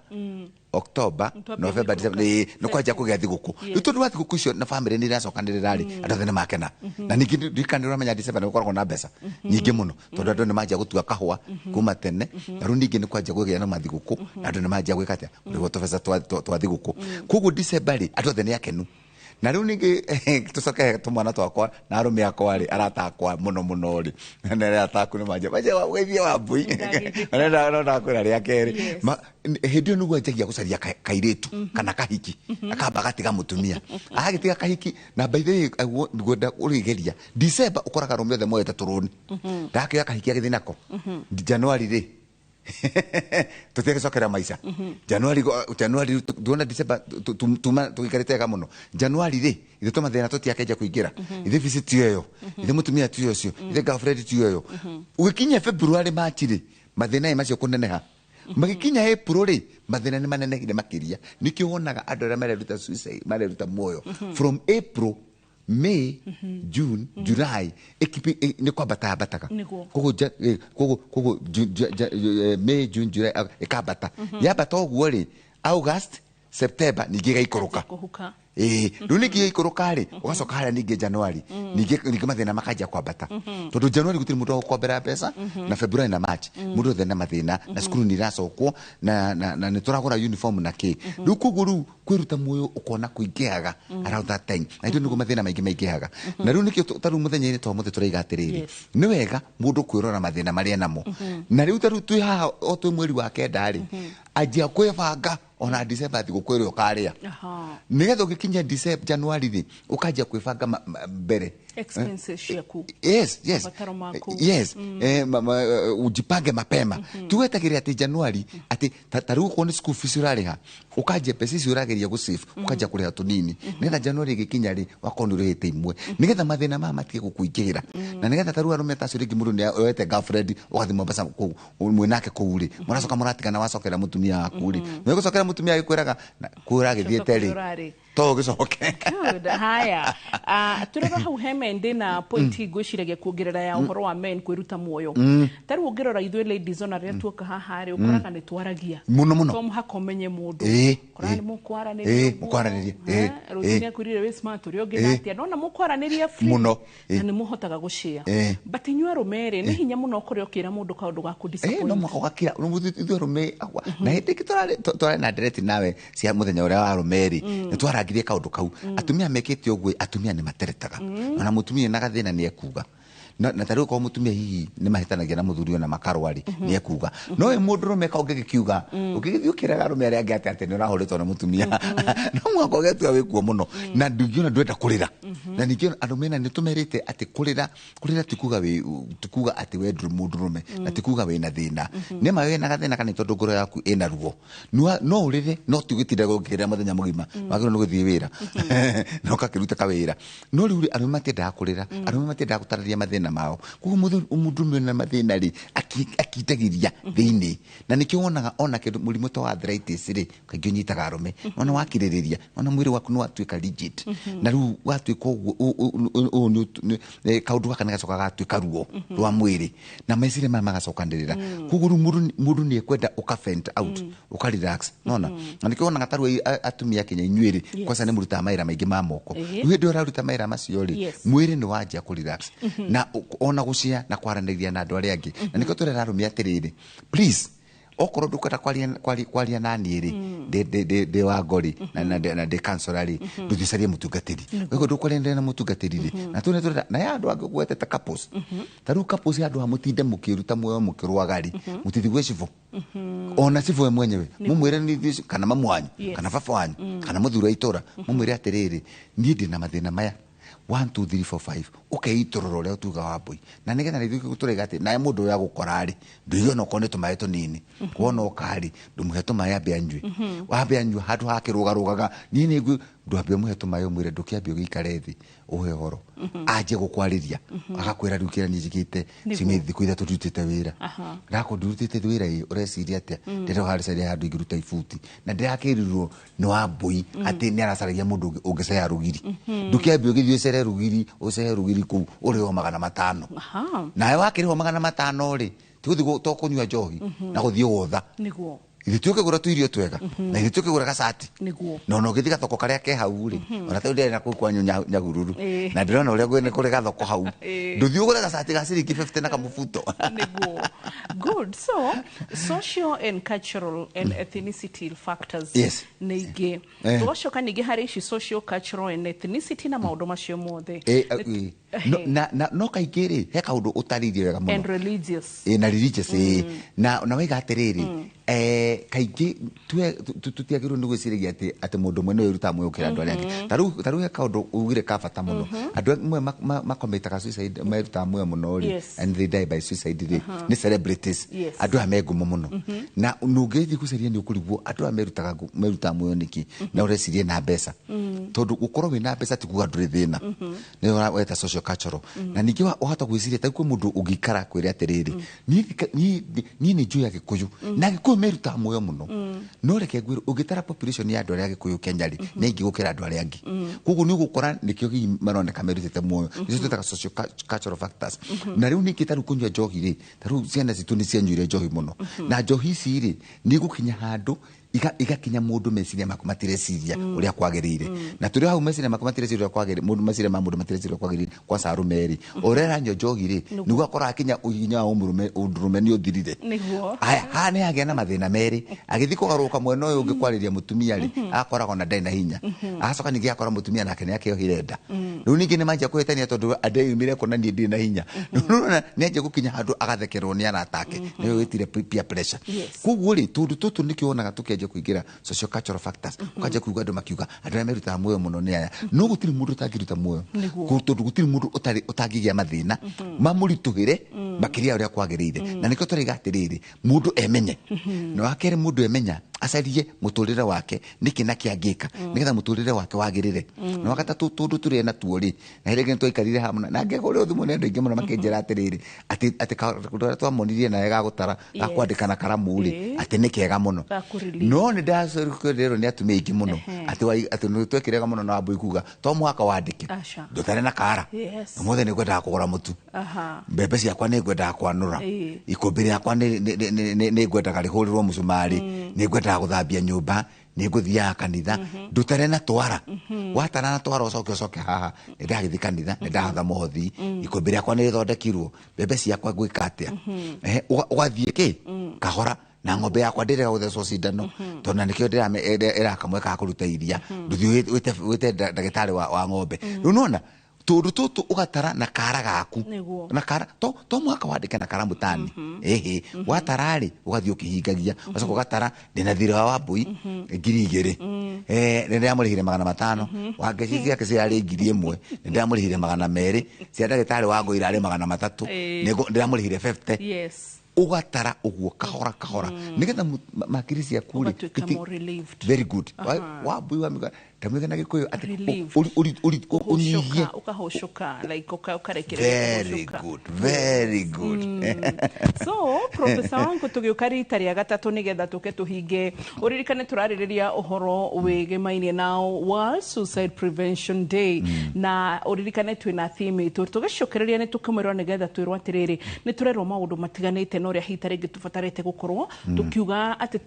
Speaker 2: October November December no kwanja kugia thiguku itundu wa thiguku icio na family ni iracokanirira ri andu thene makena na ningi ndikanira menya December ni gukoragwo na mbeca nyingi muno tondu andu ni manjia gutua kahua kuma tene na ru ningi ni kwanja kugia na mathiguku andu ni manjia gwika atia uri tubesa twa thiguku kugu December ri andu thene akenu na riu ningi tucoke tumwana twakwa na arume akwa ri aratakwa muno ri na arataku ni manje withie wa mbui na kwira ria keri hindi ni gwajagia gucaria kairitu kana kahiki akamba gatiga mutumia agitiga kahiki na by the way gwenda urigeria December ukoraga rume othe moete turuni ndakiga kahiki agithinako January ri tuteke sokera maisha January duona December tuikarite kama muno January ri ithe tuma thena tutiakeja kuingira ithe visit yo ithe mutumia tu yocio ithe girlfriend tu yo ugikinya February March ri mathina macio kuneneha magikinya April ri mathina ni manenehire makiria nikio wonaga andu ara mareruta suicide mareruta muoyo from April May, June, July, ni kwa bataka. Kogo May, June, July, ekabata. Ya bato wole, August, September, nigega ikoroka. Runi giye ikorokare, ugacoka haria ninge January, ninge mathina makaja kwambata. Tondu January gutiri mundu ukombera pesa na February na March, mundu thena mathina na skuru ni racokwo na nituragura uniform na ki. Riu kuguru kwiruta muoyo ukona kuingiaga around that time. Na ndio niguo mathina maingi maingiaga. Na riu nikio taru muthenya-ini to muthe turaiga atiriri. Ni wega mundu kwirora mathina maria namo. Na riu taru twi haha o twi mweri wa kenda ri. Ajia kwibanga ona December thigukuru ukaria. Nigetha ugikinya December January ri ukajia kwibanga mbere.
Speaker 1: Expenses yaku.
Speaker 2: Yes. Ujipange mapema. Tuwetagiria ati January ati taru ko ni school fees urariha. Ukajia pesa icio urageria gu save, ukajia kuriha tunini. Nigetha January gikinya ri wakonu rihite imwe. Nigetha mathina matige gukuingira. Na nigetha taru arume tacio ringi mundu ni oete girlfriend ugathi Mombasa ku mwenake kuuri. Muracoka muratigana wacokera mutumia waku ri. Mwegocokera mutumia agikwiraga kura githiete ri. Togicoke.
Speaker 1: Good. Haya. Turaba hau hemende na pointi gwiciragia kuongerera ya uhoro wa men kwiruta muoyo. Taru ongerora ithuĩ ladies ona ria tuoka haha ri ukoraga ni twaragia.
Speaker 2: Muno.
Speaker 1: Tom hakomenye mundu. Korani
Speaker 2: mukwaraniria. Mukwaraniria.
Speaker 1: Rutinia kurire we smart uri ongenatia. Nona mukwaraniria free. Muno. Na ni muhotaga gushare. But inyuĩ arũme ni hinya muno kuri okira mundu kaundu ga ku disappoint.
Speaker 2: No mwakogakira. Ithuĩ arũme na hindi kitwara na direct nawe cia muthenya uria wa arũme ri. Ni twaragirie kaundu kau. Atumia mekite ogwe atumia ni materetaga. Ona mutumia na gathina ni ekuga. Na taru ko mutumia hihi ni mahitanagia na muthuri na makarwari ni ekuga. No we mundu rumeka ugikiuga. Ukigithio kiraga rume ari agate ate ni urahoretwo na mutumia. No mwako getu awekuo muno. Na ndugiona ndwenda kurira. Na nikio arumena ni tumerite ati kurira tukuga ati we mundu rume. Na tukuga we na thina. Ni mawe na gathina kana tondu ngoro yaku ina ruo. No urire no tugitira gukira muthenya mugima. Wagiro no guthie wira. No kakiruta kawira. No riu arume matenda kurira. Arume matenda gutararia mathina mao kuko mundu na mathina ri akitagiria thiini na nikio wonaga ona kindu murimo to arthritis ri kaingĩ nyitaga arume ona wakiririria ona mwiri waku no atuika rigid na riu watuika kaundu gaka gacoka gatuika ruo rwa mwiri na mecire magacokanirira kuko mundu ni ekwenda ukafent out ukarelax nona na nikio wonaga taru atumia Kenya inyuiri kwasa ni muruta maira maingi ma moko riu ndio raruta maira macio ri mwiri ni wajia ku relax na ona gucia na kwaraniria na andu aria angi na nikio turera arumia atiriri please okoro ndukata kwaria nani ri de wa ngori na de kansorari nduthicarie mutungatiri wego ndukwarenda na mutungatiri ri na turera na ya andu angi gwete ta couples taru couples andu amutinde mukiruta muoyo mukirwagari mutithi gwicivo ona civo mwenyewe mumwire ni thici kana mamwanyu kana baba wanyu kana muthura itora mumwire atiriri ni ndi na mathina maya 1 2 3 4 5 ukeitororo leo tuga waboi na nigetha nithuke guturega ati na mundu ya gukora ri nduiona ukone tumaye tunini kuona ukari ndumuhe tumaye ambe anyu hatu hakirugarugaga nini ngu ndwambe muhe tumaye mwire ndukiambe ugikare thi uhe horo aje gukwariria agakwira rukira njigite cimithi kuitha tututite wira ndako ndutite wira i ureciria atia ndero haricari handu igiruta ifuti na ndirakirirwo ni waboi ati ni aracaragia mundu ungiceya rugiri ndukiambe ugithie rugiri ucehe rugiri ku uri o 500 nawe wakiriho 500 ri tuguthi to kunywa njohi na guthie gutha niguo ithuke gura tu irio twega na ithuke gura gacati niguo no githi gathoko karia ke hau ri ona tu ndena ku kwanyu nyagururu na ndirona uria gwene kuri gathoko hau nduthie gura gacati ga ciringi 50 na kamufuto niguo
Speaker 1: good so social and cultural and ethnicity factors nige tugacoka nige hari ici social cultural and ethnicity na maundu macio mothe
Speaker 2: no kaigiri he kaundu utaririe wega muno
Speaker 1: and religious
Speaker 2: na religious na wega atiriri kaingi tutiagirwo ni gwiciragia ati mundu mwene wiruta mwe ukira andu aria taru he kaundu ugire ka bata muno andu mwe makomitaga suicide meruta mwe muno ri and they die by suicide ni celebrities andu amegumo muno na nugethi guceria ni ukurigwo andu meruta mwe niki na urecirie na mbeca tondu gukorwo wina mbeca tikuga nduri thina ni weta social socio cultural na ningĩ wahota gwĩciria ta kwĩ mũndũ ũngĩikara kwĩrĩ atĩrĩrĩ niĩ nĩ njũĩ Agĩkũyũ na Agĩkũyũ merutaga muoyo mũno no reke ngwĩre ũngĩtara population ya andũ arĩa Agĩkũyũ Kenya rĩ nĩ aingĩ gũkĩra andũ arĩa angĩ koguo nĩ ũgũkora nĩkĩo hihi maroneka merutĩte muoyo nĩcio twĩtaga socio cultural factors na rĩu ningĩ tarĩu kũnyua njohi rĩ tarĩu ciana citũ nĩ cianyuire njohi mũno na njohi ici rĩ nĩ gũkinya handũ igakinya mũndũ meciria maku matireciria ũrĩa kwagĩrĩire na tũrĩ hau meciria maku matireciria ũrĩa kwagĩrĩire mũndũ meciria ma mũndũ matireciria ũrĩa kwagĩrĩire kwa Sarume rĩ ũrĩa nyua njohi rĩ nĩguo akora akinya ũhinya wa ũndũrũme nĩ ũthirire haya ha nĩ agĩa na mathĩna merĩ agĩthiĩ kũgarũrũka mwena ũyũ ũngĩ kwarĩria mũtumia rĩ akoragwo na ndai na hinya agacoka ningĩ akora mũtumia nake nĩ akĩohire nda rĩu ningĩ nĩ manjia kũhĩtania tondũ andũ yumire kona niĩ ndĩ na hinya nĩ anjia gũkinya handũ agathekerwo nĩ arata ake nĩyo wĩtire peer pressure koguo rĩ tondũ tũtũ nĩkĩo wonaga tũkĩanjia kũingĩra socio cultural factors ũkanjia kuuga andũ makiuga andũ arĩa merutaga muoyo mũno nĩ aya no gũtirĩ mũndũ ũtangĩruta muoyo tondũ gũtirĩ mũndũ ũtangĩgĩa mathĩna mamũritũhĩre makĩria ũrĩa kwagĩrĩire na nĩkĩo tũraiga atĩrĩrĩ mũndũ emenye na wakerĩ mũndũ emenya acarie mũtũrĩre wake nĩkĩ na kĩangĩka nĩgetha mũtũrĩre wake wagĩrĩre na wagatatũ tũndũ tũrĩ na tuo rĩ na rĩngĩ nĩtwaikarire hamwe na ngego ũrĩa thimũ nĩ andũ aingĩ mũno makĩnjĩra atĩrĩrĩ atĩ kaũndũ twamonirie nawe gagũtara gakwandĩka na karamu rĩ atĩ nĩ kega mũno no nĩ ndacerukĩrĩrwo nĩ atumia aingĩ mũno atĩ nĩ twekĩrĩga mũno na Wambui kuga to mũhaka wandĩke ndũtarĩ na kara ũmũthĩ nĩ ngwendaga kũgũra mũtu mbembe ciakwa nĩ ngwendaga kwanũra ikũmbĩ rĩakwa nĩ ngwendaga rĩhũrĩrwo mũcumarĩ nĩ ngwendaga gũthambia nyũmba nĩ ngũthiaga kanitha ndũtarĩ na twara watara na twara ũcoke haha nĩ ndagĩthiĩ kanitha nĩ ndahatha mũhothi ikũmbĩ rĩakwa nĩ rĩthondekiruo mbembe ciakwa ngwĩka atĩa ũgathiĩ kĩ kahora na ng'ombe yakwa ndĩrega gũthecwo cindano tondũ nĩkĩo ĩrakamwe ka kũruta iria ndũthiĩ wĩte ndagĩtarĩ wa ng'ombe rĩu nona tũndũ tũtũ ũgatara na kara gaku na kara to mwaka wandĩke na karamu tani watararĩ ũgathiĩ ũkĩhingagia ũgacoka ũgatara ndĩna thirĩ wa Wambui 2,000 nĩ ndĩramũrĩhire 500 wangeci ciake cirarĩ 1,000 nĩ ndĩramũrĩhire 200 cia ndagĩtarĩ wa Ngũ irarĩ 300 nĩ ndĩramũrĩhire 50 ugatara uguo kahora nigetha makiri cia kuri very good Wambui wa miga tamwega na Gĩkũyũ uri
Speaker 1: ukahoshoka like ukarekerera
Speaker 2: very good
Speaker 1: so professor wangu tugiuka rita rĩa gatatũ nigetha tuke tuhinge uririkane turarĩrĩria uhoro wĩgĩmainie na World Suicide Prevention Day na uririkane twina theme itu tugicokereria ni tukamwĩrwo nigetha twĩrwo atĩrĩrĩ ni turerwo maũndũ matiganĩte no rĩa hita rĩngĩ tubatarĩte gũkorwo tukiuga atĩ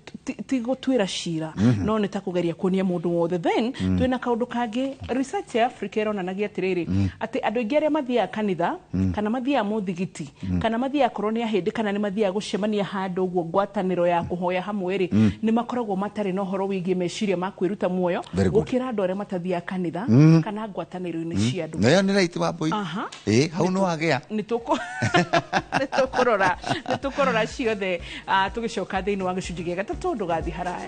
Speaker 1: ti gũtwĩra cira no nĩ ta kũgeria kuonia mũndũ wothe then twina kaundu kangi research ya Africa ironanagia atiriri ati andu aingi aria mathiaga kanitha kana mathiaga muthigiti kana mathiaga korwo ni ahindi kana ni mathiaga gucemania handu uguo ngwataniro ya kuhoya hamwe ri ni makoragwo matari na uhoro wigie meciria ma kwiruta muoyo gukira andu aria matathiaga kanitha kana ngwataniro-ini cia andu
Speaker 2: nayo ni right Wambui hau no wagea
Speaker 1: ni tukorora ciothe tugicoka thiini wa gicunji gia gatatu ndugathi haraya.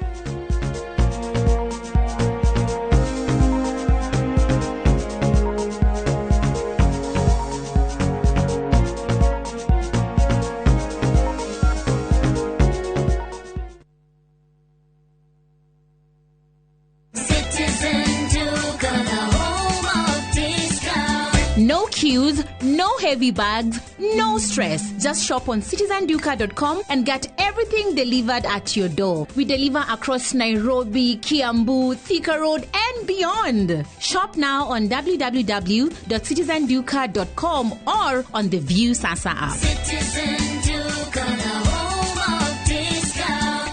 Speaker 12: No queues, no heavy bags, no stress. Just shop on citizenduka.com and get everything delivered at your door. We deliver across Nairobi, Kiambu, Thika Road and beyond. Shop now on www.citizenduka.com or on the View Sasa app. Citizen Duka, the home of discount.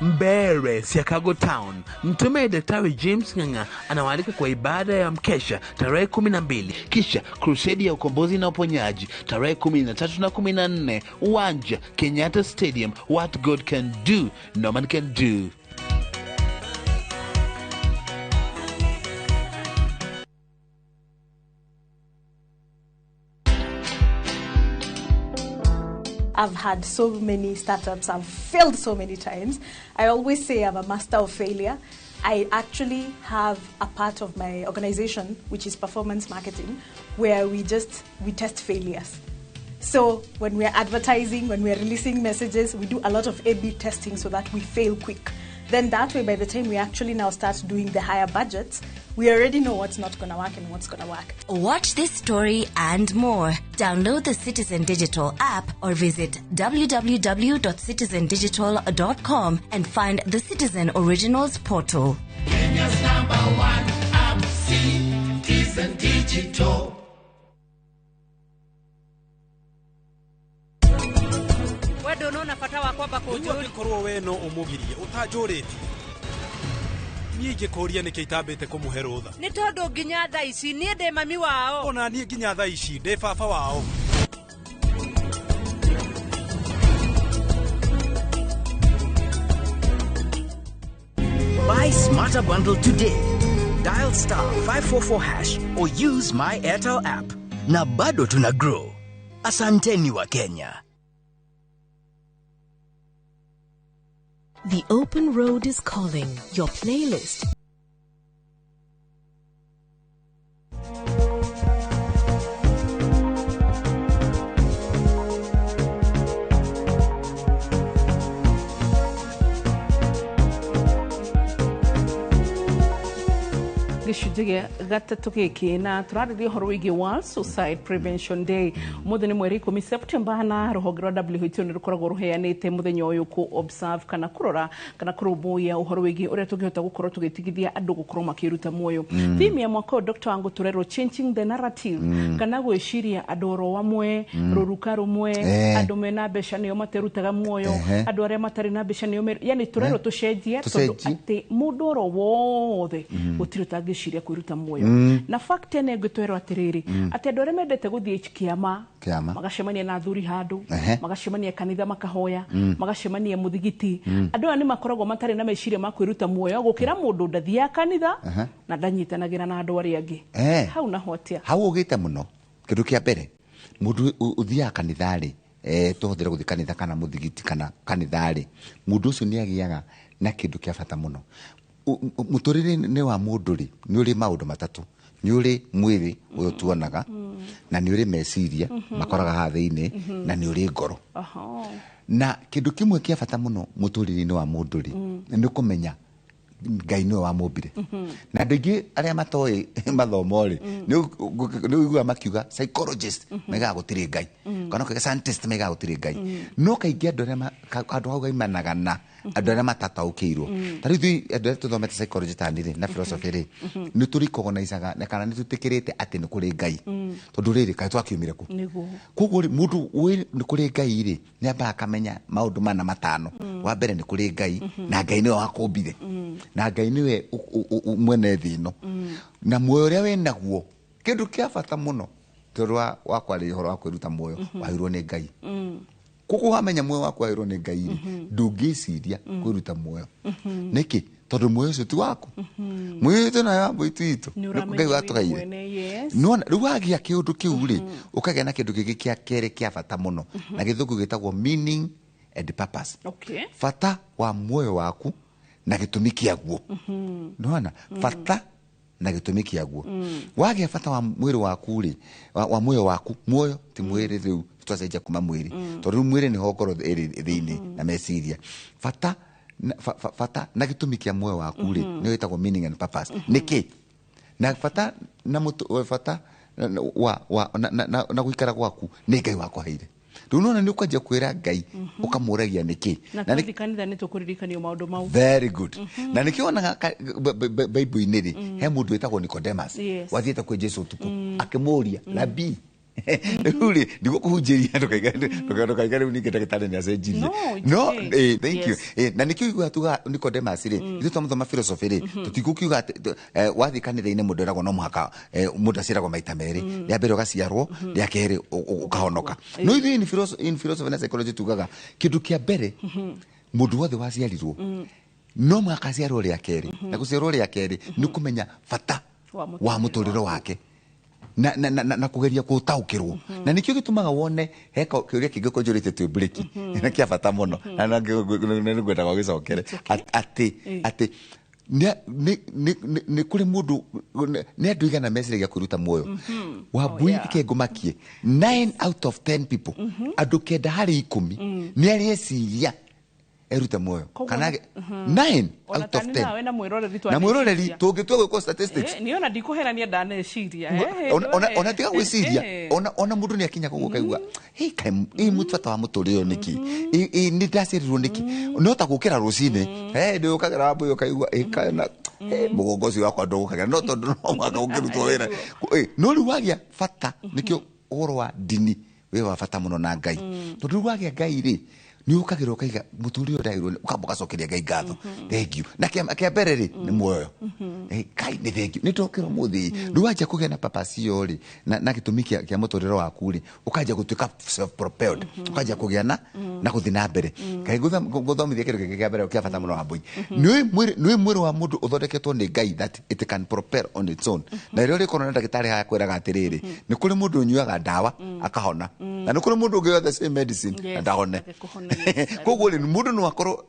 Speaker 13: Mbere, Chicago Town. Mtume Daktari James Ng'ang'a anawaalika kwa ibada ya mkesha tarehe 12, kisha crusade ya ukombozi na uponyaji tarehe 13 na 14, uwanja Kenyatta Stadium. What God can do, no man can do.
Speaker 14: I've had so many startups. I've failed so many times. I always say I'm a master of failure. I actually have a part of my organization, which is performance marketing, where we test failures. So when we're advertising, when we're releasing messages, we do a lot of A/B testing so that we fail quick. Then that way, by the time we actually now start doing the higher budgets, we already know what's not going to work and what's going to work.
Speaker 15: Watch this story and more. Download the Citizen Digital app or visit www.citizendigital.com and find the Citizen Originals portal.
Speaker 4: Kenya's #1 app, Citizen Digital.
Speaker 11: Wedo nona fata wakwamba kujuri
Speaker 10: korwo we no umugirie utajuriti niige koria nike itambete kumuherutha
Speaker 11: ni tondu nginya tha ici nie ndi mami wao
Speaker 10: ona nie nginya tha ici ndi baba wao.
Speaker 16: Buy Smarter Bundle today. Dial *544# or use my Airtel app. Na bado tuna grow. Asanteni wa Kenya.
Speaker 17: The open road is calling. Your playlist.
Speaker 1: gicunjĩ gatatu gĩkĩ na tũrarĩrĩria ũhoro wĩgiĩ World Suicide Prevention Day. Mũthĩ nĩ mweri 10 September na rũhonge rwa WHO nĩ rũkoragwo rũheanĩte mũthenya ũyũ ku observe kana kũrora kana kũrũmbũiya ũhoro wĩgiĩ ũrĩa tũngĩhota gũkorwo tũgĩtigithia andũ gũkorwo makĩruta muoyo. Theme ya mwaka ũyũ Dr. Wangu tũrerwo changing the narrative kana gwĩciria andũ oro wamwe rũruka rũmwe andũ mena mbeca nĩo materutaga muoyo andũ arĩa matarĩ na mbeca nĩo yani tũrerwo tũcenjie tondũ atĩ mũndũ oro wothe gũtirĩ ũtangĩciria kwĩruta muoyo. Na fact ene ngĩtwerwo atĩrĩrĩ atĩ andũ arĩa mendete gũthiĩ kĩama magacemania na athuri handũ magacemania kanitha makahoya magacemania mũthigiti andũ aya nĩ makoragwo matarĩ na meciria ma kwĩruta muoyo gũkĩra mũndũ ndathiaga kanitha na ndanyitanagĩra na andũ arĩa angĩ. Hau na hotia
Speaker 2: hau ũgĩte mũno kĩndũ kĩa mbere mũndũ ũthiaga kanitha-rĩ tũhũthĩre gũthiĩ kanitha kana mũthigiti kana kanitha-rĩ mũndũ ũcio nĩ agĩaga na kĩndũ kĩa bata mũno. Mũtũrĩre-inĩ wa mũndũ-rĩ nĩ ũrĩ maũndũ matatũ. Nĩ ũrĩ mwĩrĩ ũyũ tuonaga na nĩ ũrĩ meciria makoraga haha thĩinĩ na nĩ ũrĩ ngoro. Na kĩndũ kĩmwe kĩa bata mũno mũtũrĩre-inĩ wa mũndũ-rĩ nĩ kũmenya Ngai nĩwe wamũmbire. Na andũ aingĩ arĩa matoĩ mathomo-rĩ nĩ ũiguaga makiuga psychologist maigaga gũtirĩ Ngai kana ũkauga scientist maigaga gũtirĩ Ngai. No kaingĩ andũ hau gaimanaga na andũ arĩa matataũkĩirwo. Ta rĩu andũ arĩa tũthomete psychology tanĩ na philosophy-rĩ nĩ tũrecognize-aga na kana nĩ tũtĩkĩrĩte atĩ nĩ kũrĩ Ngai. Tondũ rĩrĩ kaĩ twakiumire kũ? Koguo mũndũ ũĩ nĩ kũrĩ Ngai-rĩ nĩ ambaga akamenya maũndũ mana matano. Wa mbere nĩ kũrĩ Ngai na Ngai nĩwe wakũmbire na Ngai nĩwe mwene thĩ ĩno na muoyo ũrĩa wĩnaguo kĩndũ kĩa bata mũno tondũ wa kwarĩria ũhoro wa kwĩruta muoyo wahĩrwo nĩ Ngai. Koguo wamenya muoyo waku wahĩrwo nĩ Ngai ndũngĩciria kwĩruta muoyo. Nĩkĩ? Tondũ muoyo ũcio ti waku. Muoyo ũcio nayo wambo itũ nĩ Ngai watũheire. No rĩu wagĩa kĩũndũ kĩu-rĩ ũkagĩa na kĩndũ gĩkĩ kĩa kerĩ kĩa bata mũno na gĩthũngũ gĩtagwo meaning and purpose. Bata wa muoyo waku na gĩtũmi kĩaguo. Nĩwona bata na gĩtũmi kĩaguo. Wagĩa bata wa mwĩrĩ waku-rĩ wa muoyo waku muoyo ti mwĩrĩ rĩu twacenjia kuma mwĩrĩ tondũ rĩu mwĩrĩ nĩho ngoro ĩrĩ thĩinĩ na meciria. Bata na gĩtũmi kĩa muoyo waku-rĩ nĩ wĩtagwo meaning and purpose. Nĩkĩ? Na bata na bata na gũikara gwaku nĩ Ngai wakũheire. Rĩu nona nĩ ũkwanjia kwĩra Ngai ũkamũragia nĩkĩ.
Speaker 1: Na tũthi kanitha nĩ tũkũririkanio maũndũ mau.
Speaker 2: Very good. Na nĩkĩo wonaga Bible-inĩ-rĩ he mũndũ wĩtagwo Nicodemus wathiĩte kwĩ Jesũ ũtukũ akĩmũria Rabii rĩu-rĩ nĩguo kũhunjĩria ndũkaiga rĩu ningĩ ndagĩtarĩ nĩ acenjirie. No thank you. Na nĩkĩo iguaga tuga Nicodemus-rĩ ithuĩ twathoma philosophy-rĩ tũtigũkiuga wathiĩ kanitha-inĩ mũndũ eragwo no mũhaka mũndũ aciaragwo maita merĩ. Rĩa mbere ũgaciarwo rĩa kerĩ ũkahonoka. No ithuĩ in philosophy na psychology tugaga kĩndũ kĩa mbere mũndũ wothe waciarirwo no mũhaka aciarwo rĩa kerĩ na gũciarwo rĩa kerĩ nĩ kũmenya bata wa mũtũrĩre wake na kugeria kũtaũkĩrwo. Na nĩkĩo gĩtũmaga wone heka kĩũria kĩngĩ kũnjũrĩte twĩ break na kĩa bata mũno na nĩngwenda gwagĩcokere atĩ nĩ kũrĩ mũndũ nĩ andũ igana meciragia kwĩruta muoyo. Wambui reke ngũmakie 9 out of 10 people andũ 9 harĩ 10 nĩ areciria erute muoyo kana 9 out of 10
Speaker 1: na mwiroreri twa
Speaker 2: na mwiroreri tungitua go statistics
Speaker 1: niona ndikuherania ndaneciria
Speaker 2: ona tiga gwiciria ona mundu ni akinya kuguka igua kai mutfata wa muturio niki ni ndacirirwo niki no ta gukira rucine ndi ukagira wabu ukaigua kana mugongozi wakwa ndugukagira no tondu no mwaka ukirutwo wira no riu wagia fata nikio uhoro wa dini we wa fata muno na Ngai tondu wagia Ngai ri ni ukagira ukaiga muturio ndairwo ukamboka cokeria Ngai ngatho thank you na kia mbere ri ni muoyo Kai ni thank you ni tokero muthi riu waja kugia na papasio ri na gitumi kia muturiro waku ri ukaja gutuika self propelled ukaja kugia na kuthi na mbere Kai guthomithia kiru kia mbere kia fata muno wa mbui ni mwiri wa mundu uthondeketwo ni Ngai that it can propel on its own na rio ri korona ndagitari ha kwiraga atiriri ni kuri mundu unyuaga ndawa akahona na ni kuri mundu ungi the same medicine ndahone koguo ni mundu no akorwo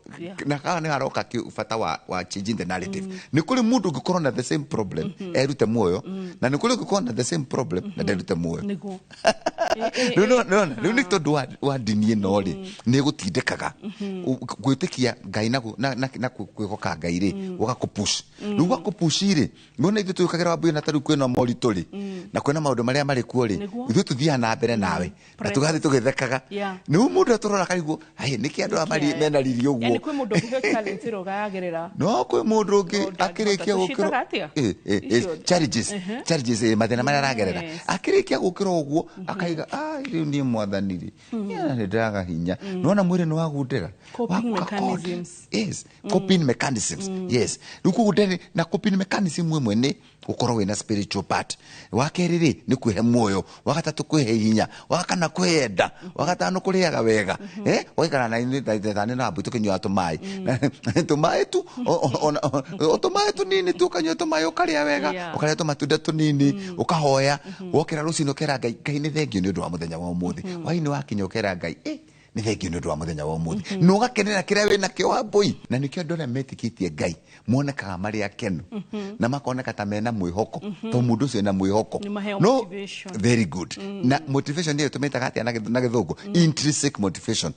Speaker 2: na kana ni haroka ki fata wa changing the narrative ni kuri mundu ungikorwo na the same problem erute muoyo na ni kuri ungikorwo na the same problem na erute muoyo no ni tondu wa dini no ri ni gutindikaga gwitikia Ngai na kwigoka Ngai ri ugakupush riu gakupush ri ngona ithu tukagira wabu na taru kwena morito ri na kwena maundu maria mari kuo ri ithu tuthia na mbere nawe na tugathi tugithekaga ni mundu aturora kaiguo niki andu amari mena riri uguo
Speaker 1: yani kwi mundu ngi challenge rogagerera
Speaker 2: no kwi mundu ngi akirikia gukiro challenges mathina maria aragerera akirikia gukiro uguo akaiga riu ni mwathaniri ni ndaga hinya nona mwiri ni wagundira
Speaker 1: coping mechanisms
Speaker 2: coping mechanisms yes rukugundeni na coping mechanism mwe ni ukorwo wina spiritual part wakeriri ni kwihe muoyo wagatatu kwihe hinya wakana kwenda wagatano kuriaga wega waikara na ini tani na butu kinywa tumai tumai tu tumai tu nini tu kanywa tumai ukaria wega ukaria tumatunda tunini ukahoya wokera rucino kera Ngai ni thengio ni undu wa muthenya wa umuthi waini wakinya ukera Ngai ni thengio ni undu wa muthenya wa umuthi no gakenera kiria wina kio wambui na nikio ndona metikitie Ngai muonekaga mari akenu na makoneka ta mena mwihoko to mundu ucio na mwihoko no very good na motivation ndio tumetaga atia na githungu intrinsic motivation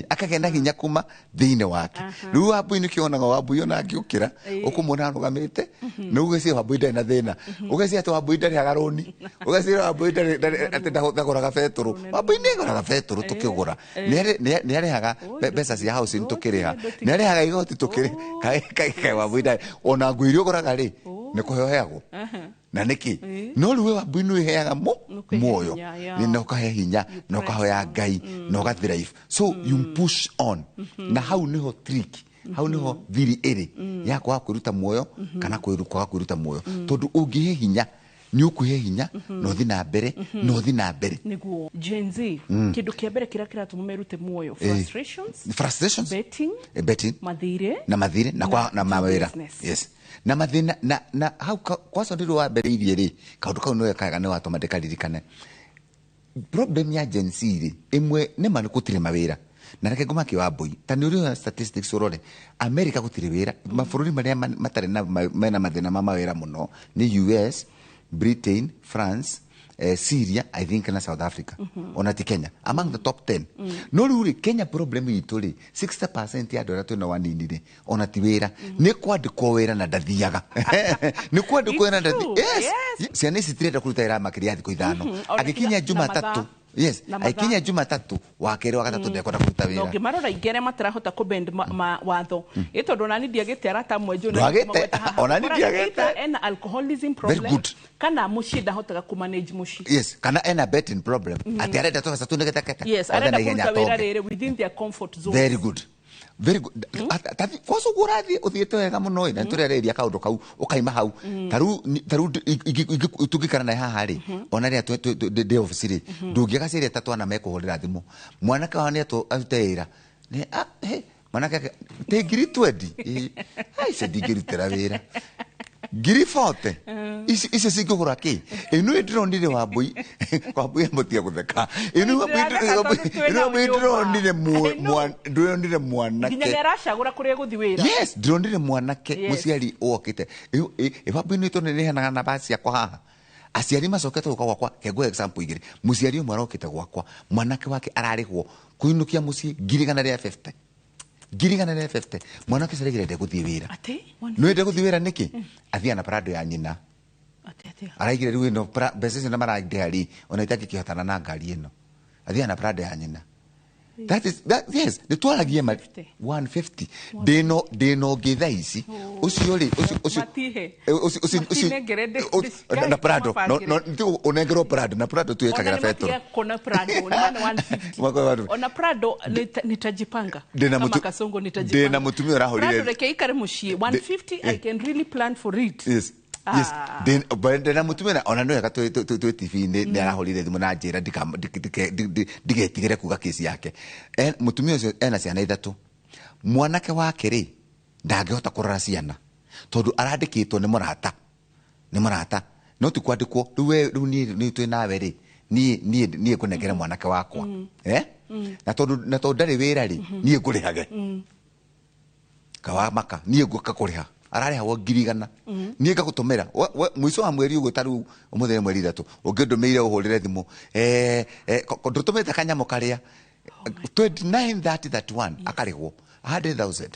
Speaker 2: akagenda hinya kuma thiine wake riu wambui nikio onaga wambui ona ngiukira ukumona arugamite no ugeci wambui ndari na thina ugeci ati wambui ndari agaroni ugeci wambui ndari ati ndaguraga beturu wambui ni nguraga beturu tukigura ni arehaga mbeca cia house tukiriha ni arehaga igoti tukiri kai wambui ndari ona nguirio goraga ri ni kuheoheagwo na niki no riwe wambui ni heaga muoyo ni no kahe hinya no kahoya Ngai no ga thrive so you push on na how niho trick how niho thiri iri ya kwa kwiruta muoyo kana kwiruta muoyo tondu ungihe hinya ni ukuhe hinya no thi na mbere
Speaker 1: niguo Gen Z kindu kia mbere kira tumumerute muoyo frustrations
Speaker 2: betting mathire na mawira yes na mathina na how kwa so ndiro wa mbere irie ri kaundu kau no yakaga ne watomatika ririkane problem ya Gen Z ri imwe ne manu kutire mawira na reke ngoma ki wambui tani uri statistics urore America gutire wira mabururi maria matare na mena mathina mawira muno ni US Britain, France, Syria, I think, and South Africa. Ona ti Kenya. Among the top 10. No ruri, Kenya problem itoli. 60% ya dola tuna wanini. Ona ti wera. Ne kwa de kwa wera na dadhiaga. Ne kwa de kwa na dadhiaga. Yes. Siane sitireta kuluta ira makiriati kuidano. Akikinya Jumatatu. Yes, aikinya Jumatatu wakere wakatatu ndekora kuruta wira.
Speaker 1: No gimarora igere matirahota kubend watho. Ito donani diagete arata mwejo na
Speaker 2: onani diagete
Speaker 1: ena alcoholism problem.
Speaker 2: Very good.
Speaker 1: Kana mushi dahotaga ku manage mushi.
Speaker 2: Yes, kana ena betting problem. Ati arenda to satu ndegeta keta.
Speaker 1: Yes, arenda kuruta wira rere within their comfort zone.
Speaker 2: Very good. Very good. Tati koso gurathi uthiete wega muno ina turereria kaundu kau ukaima hau taru tugikara na haha ri ona ria de office ri ndungiaga ciria tatu ana mekuhurira thimu mwana ka wane to ateira ne mwana ka te ngiri 20 ai se digirutira wira ngiri 40 isi singugura ki inu ndronire wambui wambui mutia gutheka inu wambui ndronire mwanake
Speaker 1: nginya aracagura kuria guthi wira
Speaker 2: yes ndronire mwanake muciari wokite wambui ni tonene hana na basi yakwa haha aciari macokete gwakwa kego example igiri muciari umwe arokite gwakwa mwanake wake ararigwo kuinukia mucii ngiri 150 ngirigana na 50 mwana ke seregire de guthie wira no ende guthie wira niki athia na prado ya nyina araigire riu no bezese na mara ideali ona itaki kihotana na ngari ino athia na prado ya nyina that yes the twaragie 150 deno githaici ucio ri ucio na prado no tu onengero prado na prado tu ekagira feto
Speaker 1: kona prado na 150 ona prado nitajipanga kama kasongo nitajipanga
Speaker 2: dena mutumio rahorire
Speaker 1: prado reke ikare mushie 150 I can really plan for it
Speaker 2: yes yes then but na mutumira ona no yaka tu TV ne arahorire thimu na njira ndigetigire kuga kesi yake mutumia ucio ena ciana ithatu mwanake wake ri ndangehota kurora ciana tondu arandikitwo ni murata no tu kwandikwo riu ni tu nawe ri ni kunengera mwanake wakwa na tondu ndari wira ri ni ngurihage kawa maka ni ngukakuriha arareha wo ngirigana nie ngagutumira mwiso wa mweri ugo taru umuthenya mweri 3 ungindumeire uhurire thimu ndutumite kanyamo karia 2931 akarihwo 100,000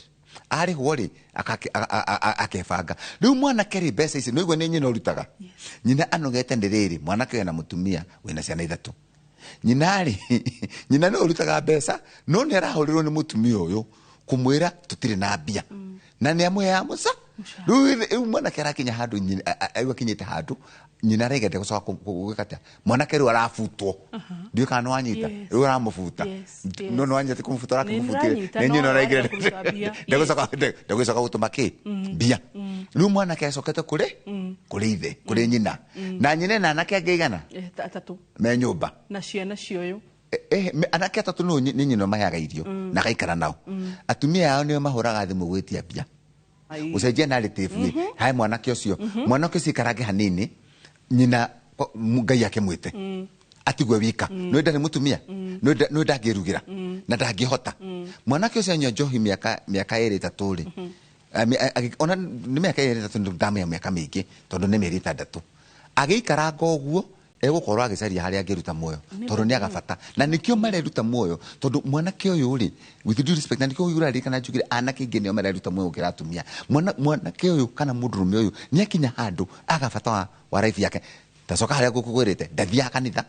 Speaker 2: arihwo ri akebanga riu mwana keri mbeca ici no igwe ni nyina urutaga nyina anogete ndiriri mwana ke na mutumia wina ciana 3 nyina no urutaga mbeca no ni arahurirwo ni mutumia uyu kumwira tutire na mbia na ni amwe ya musa riu mwana kera kinya handu aiwa kinyite handu nyina regete gucoka gukata mwana keru arafutwo ndio kana wanyita riu aramufuta no anyite kumufuta arakufutire na nyina regete ndagucoka gutuma ki mbia riu mwana kecokete kuri ithe kuri nyina na nyina na anake angeigana
Speaker 1: 3
Speaker 2: me nyumba
Speaker 1: na ciana cioyo
Speaker 2: anake 3 no ni nyina mahaga irio na gaikara nao atumia yao nio mahuraga thimu gwitia mbia usajia narrative hai mwanake ucio mwanake cikarage hanini nyina ngai yake mwite atigwe wika no ndari mutumia no ndagirugira na ndangihota mwanake ucio nyo njohi miaka 2-3 ri ona ni miaka 2-3 ndame miaka mingi tondu ni mieri 6 agiikara ngoguo egukorwo agicaria haria angiruta muoyo tondu ni agabata na nikio mareruta muoyo tondu mwanake uyu ri with due respect na nikio urari kana njugire anake ingi ni mareruta muoyo ukiratumia mwanake uyu kana mundurume uyu ni akinya handu agabata wa life yake tacoka haria gukugwirite ndathia kanitha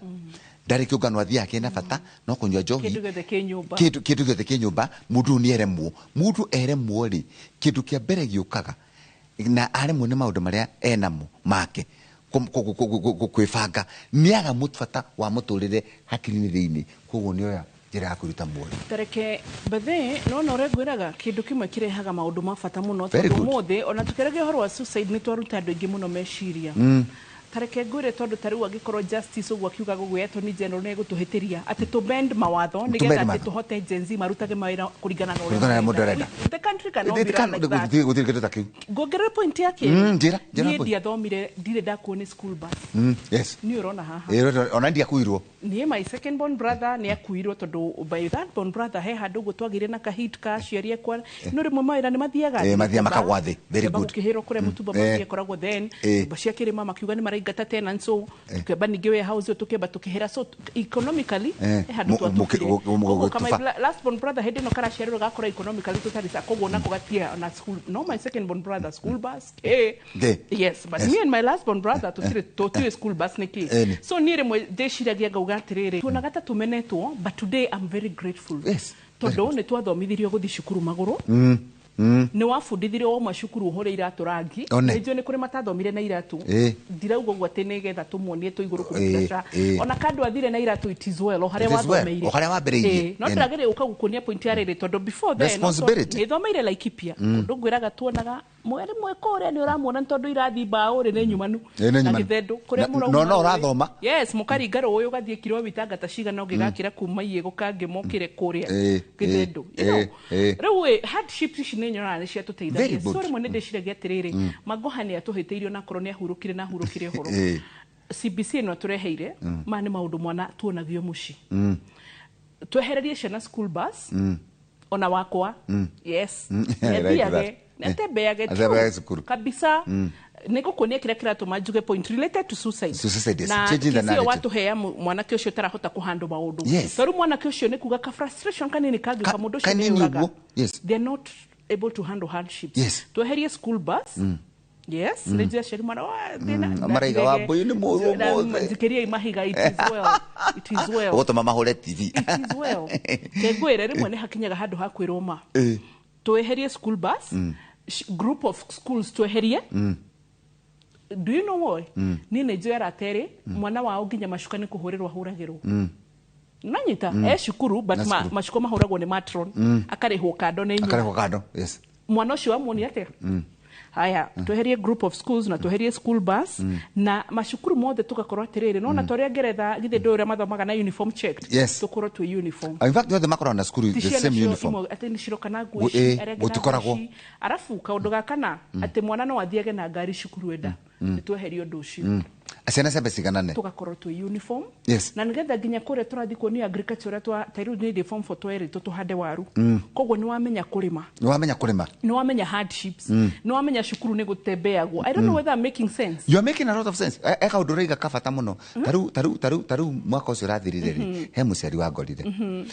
Speaker 2: ndari kiungano athia kina bata no kunywa njohi kindu githe kinyumba mundu ni eremwo ri kindu kia mbere giukaga na aremwo ni maundu maria enamo make kwibanga niaga mutfata wa muturire hakiri-ini thiini koguo nioya njira ya kuruta muoyo
Speaker 1: tareke bethe no regwiraga kindu kimwe kirehaga maundu ma bata muno tondu muthi ona tukerege horo wa suicide ni twaruta andu ingi muno meciria tareke ngwire tondu tariu agikorwo justice uguo akiuga gugweto ni general ne gutuhitiria ati to bend mawatho nigetha ati tuhote Gen Z marutage mawira kurigana na uria the country cannot be run like that
Speaker 2: guthire kitu takiu
Speaker 1: ngogere point yake
Speaker 2: njira
Speaker 1: ni ndia thomire ndire ndakuone school bus
Speaker 2: yes
Speaker 1: ni urona haha
Speaker 2: ona ndia kuirwo
Speaker 1: ni my second born brother ni akuirwo tondu by that born brother he handu gutwagire na kahit ka ciarie kwa no rimwe mawira ni mathiaga
Speaker 2: mathia makagwathi very good
Speaker 1: kihiro kure mutumba mathia koragwo then baciakire mama kiuga ni maraingata tenants so tukeba ninge we house tukeba tukihera so economically handu twatuko kama last born brother hedi no kara ciarie gakora economically tutari sa kogo na kugatia na school no my second born brother school bus yes but me and my last born brother tutire school bus niki so ni rimwe ndeciragia ngauga atiriri tuonaga ta tumenetwo but today I'm very grateful tondu ni twathomithirio guthi cukuru maguru ni wafundithirio o macukuru hore iratu rangi nijue ni kuri matathomire na iratu ndirauga uguo ati nigetha tumuonie tu iguru kubitasha ona kandu athire na iratu it is well o haria wathomeire no ndagire ukagukunia point ya riri tondu before then ni thomeire Laikipia kundu ngwiraga tuonaga mweri mweko uria ni uramuona tondu irathi bao ri ni nyumanu na githendu kuria murauma
Speaker 2: no rathoma
Speaker 1: yes mukaringaro uyu gathie kiro bitangata cigana ungigakira kuma iego kange mokire kuria githendu riu hardship ici ni nyona ni cia tuteithagia so rimwe ni ndiciragia atiriri magoha ni atuhiteirio na korwo ni ahurukire na ahurukire horo CBC no tureheire ma ni maundu mwana tuonagio muci twehererie ciana school bus ona wakwa yes yathiage Atebeage
Speaker 2: cukuru
Speaker 1: kabisa. Niko kuonia kile kiratuma njuge point related to suicide.
Speaker 2: Na
Speaker 1: kisio watu hea mwanake ucio tarahota kuhandle maundu. Toru mwanake ucio ni kuga ka frustration kanini kagi kamundu ucio ni uraga. They are not able to handle hardships. Tweherie school bus. Yes, nejia sheri mwana
Speaker 2: maraiga wa boy ni muzo
Speaker 1: zikeria imahiga it is well.
Speaker 2: Oto mama hole TV.
Speaker 1: It is well. Kegwere rimwe ni hakinyaga handu hakwiroma. Tweherie school bus. Group of schools tweherie. Do you know why? Ni nejia ratere mwana wao ginya mashuka ni kuhorirwa huragirwo. Nanyita shukuru but mashuko mahuragwo ni matron akarehwo kado na inyo.
Speaker 2: Yes.
Speaker 1: Mwana ucio amoni ate. Haya, tweherie group of schools na tweherie school bus na mashukuru mothe tugakorwo atiriri no na toria Ngeretha githe ndoria mathomaga na uniform checked tukorwo tu uniform.
Speaker 2: In fact the makoro na school the same uniform.
Speaker 1: Ati ni shiroka na nguo ici
Speaker 2: gutukoragwo.
Speaker 1: Arafu kaundu gakana ati mwana no athiage na ngari shukuru enda tweherie undu ucio.
Speaker 2: Asiana sebe siganane.
Speaker 1: Tugakorwo tu uniform.
Speaker 2: Yes.
Speaker 1: Na nigetha ginya kure turathi ni agriculture twa tairu ni the form for tweri tuhande waru. Koguo ni wamenya kurima. Ni wamenya hardships. Ni wamenya shukuru ni gutembeagwo. I don't know whether I'm making sense.
Speaker 2: You are making a lot of sense. Eka uduriga kafata muno. Taru mwaka ucio rathirire he muciari wa ngorire.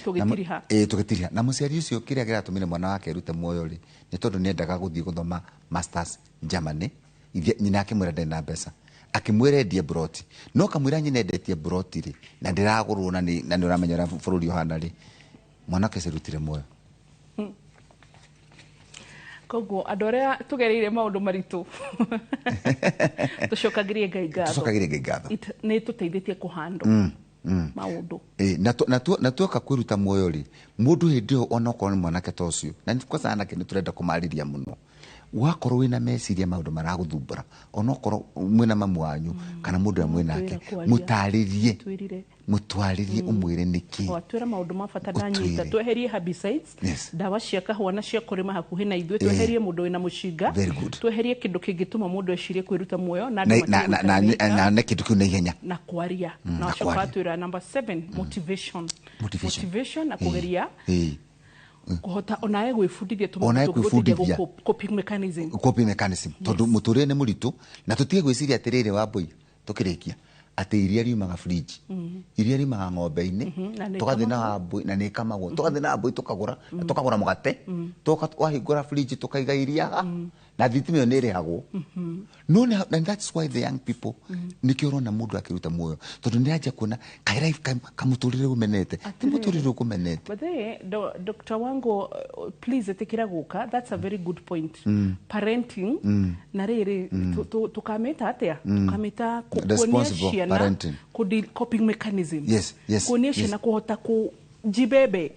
Speaker 1: Tugitiriha.
Speaker 2: Tugitiriha. Na muciari ucio kiria giratumire mwana wake rute muoyo ri. Ni tondu ni endaga guthii guthoma masters Germany. Nyina akimwira ndena mbeca. Akimwire ndie broti no kamwira nyine ndetie broti ri na ndiragurwo na ni uramenyera bururi ohana ri mwana kese rutire moyo.
Speaker 1: Koguo adorea tugereire maundu maritu tucokagirie Ngai ngatho ni tuteithitie kuhandle maundu
Speaker 2: na tuoka kwiruta moyo ri mundu hindio onoko ni mwanake tocio na kwa sana kini turenda kumariria muno wakorwo wina meciria maundu maraguthumbura onokorwo mwina mamu wanyu kana mundu amwe nake mutwaririe umwire niki
Speaker 1: watwira maundu mafata ndanyita tweherie herbicides dawa cia kahua na cia kurima hakuhi na ithuĩ tweherie mundu wina mushinga tweherie kindu kingituma mundu ecirie kwiruta muoyo
Speaker 2: na kindu kiu na ihenya
Speaker 1: na kwaria na coka twira number 7 motivation na kugeria kuhota onae gwifundithia
Speaker 2: tumutugithia
Speaker 1: coping mechanism
Speaker 2: tondu muturire ni muritu na tutige gwiciria atirire wa boy tukirikia ati iria riumaga fridge iria riumaga ng'ombe-ini tugathi na boy na ni kamagwo tugathi na boy tukagura mugate tukahingura fridge tukaiga iria na thitimio ni rihagwo no and that's why the young people nikiro na mundu akiruta muoyo tondu ni aje kuona kai life kamuturire umenete ti muturire ukumenete.
Speaker 1: But Dr. Wango, please etekira guka, that's a very good point. Parenting na riri tukameta atia tukameta kuonyesha na coping mechanism kuonyesha na kuhota kujibebe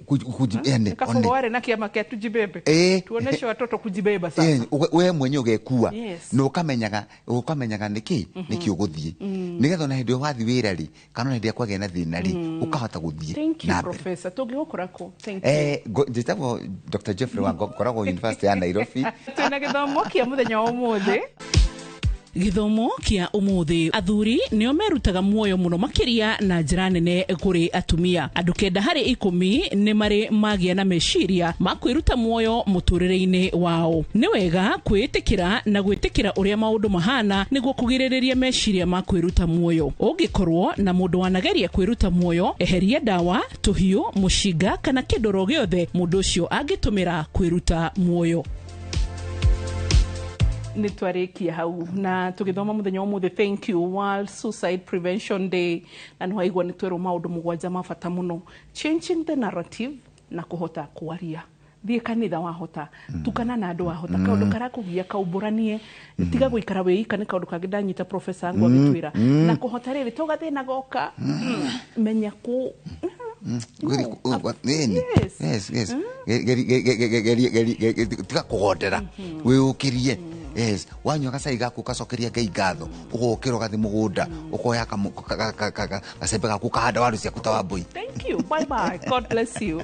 Speaker 1: kafungware na kiama kia tujibebe tuoneshe watoto kujibeba sasa
Speaker 2: we mwenye ugekua no ukamenyaga niki uguthie nigetha na hindi wathi wira ri kana hindi akwage na thina ri ukahota guthie.
Speaker 1: Thank you professor tugiukorako. Thank you
Speaker 2: njitagwo Dr. Jeffrey Wango koragwo University ya Nairobi
Speaker 1: twina githomo kia muthenya wa umuthi.
Speaker 18: Githomo kia umuthi athuri nio merutaga muoyo muno makiria na njira nene kuri atumia andu 9 hari 10 ni mari magia na meciria makwiruta muoyo muturire-ini wao. Ni wega kwitikira na gwitikira uria maundu mahana niguo kugiririria meciria makwiruta muoyo. Ungikorwo na mundu wanageria kwiruta muoyo eheria dawa tuhiu mushinga kana kindoro giothe mundu ucio angitumira kwiruta muoyo.
Speaker 1: Ni twarikia hau na tugithoma muthenya umuthi. Thank you World Suicide Prevention Day na nwaigwa ni twero maundu mugwanja mafata muno changing the narrative na kuhota kuaria thie kanitha wahota tukana na andu wahota kaundu karakugia kauburanie tiga guikara weika ni kaundu kagidanyita professor ngo agitwira na kuhota riri tugathina goka menya ku
Speaker 2: yes tiga kugodera wiukirie wanyo gasai gaku kacokeria Ngai ngatho ugokiro gathi mugunda ukoya gasembe gaku kahanda waru cia kutawa boy.
Speaker 1: Thank you, bye bye, God bless you.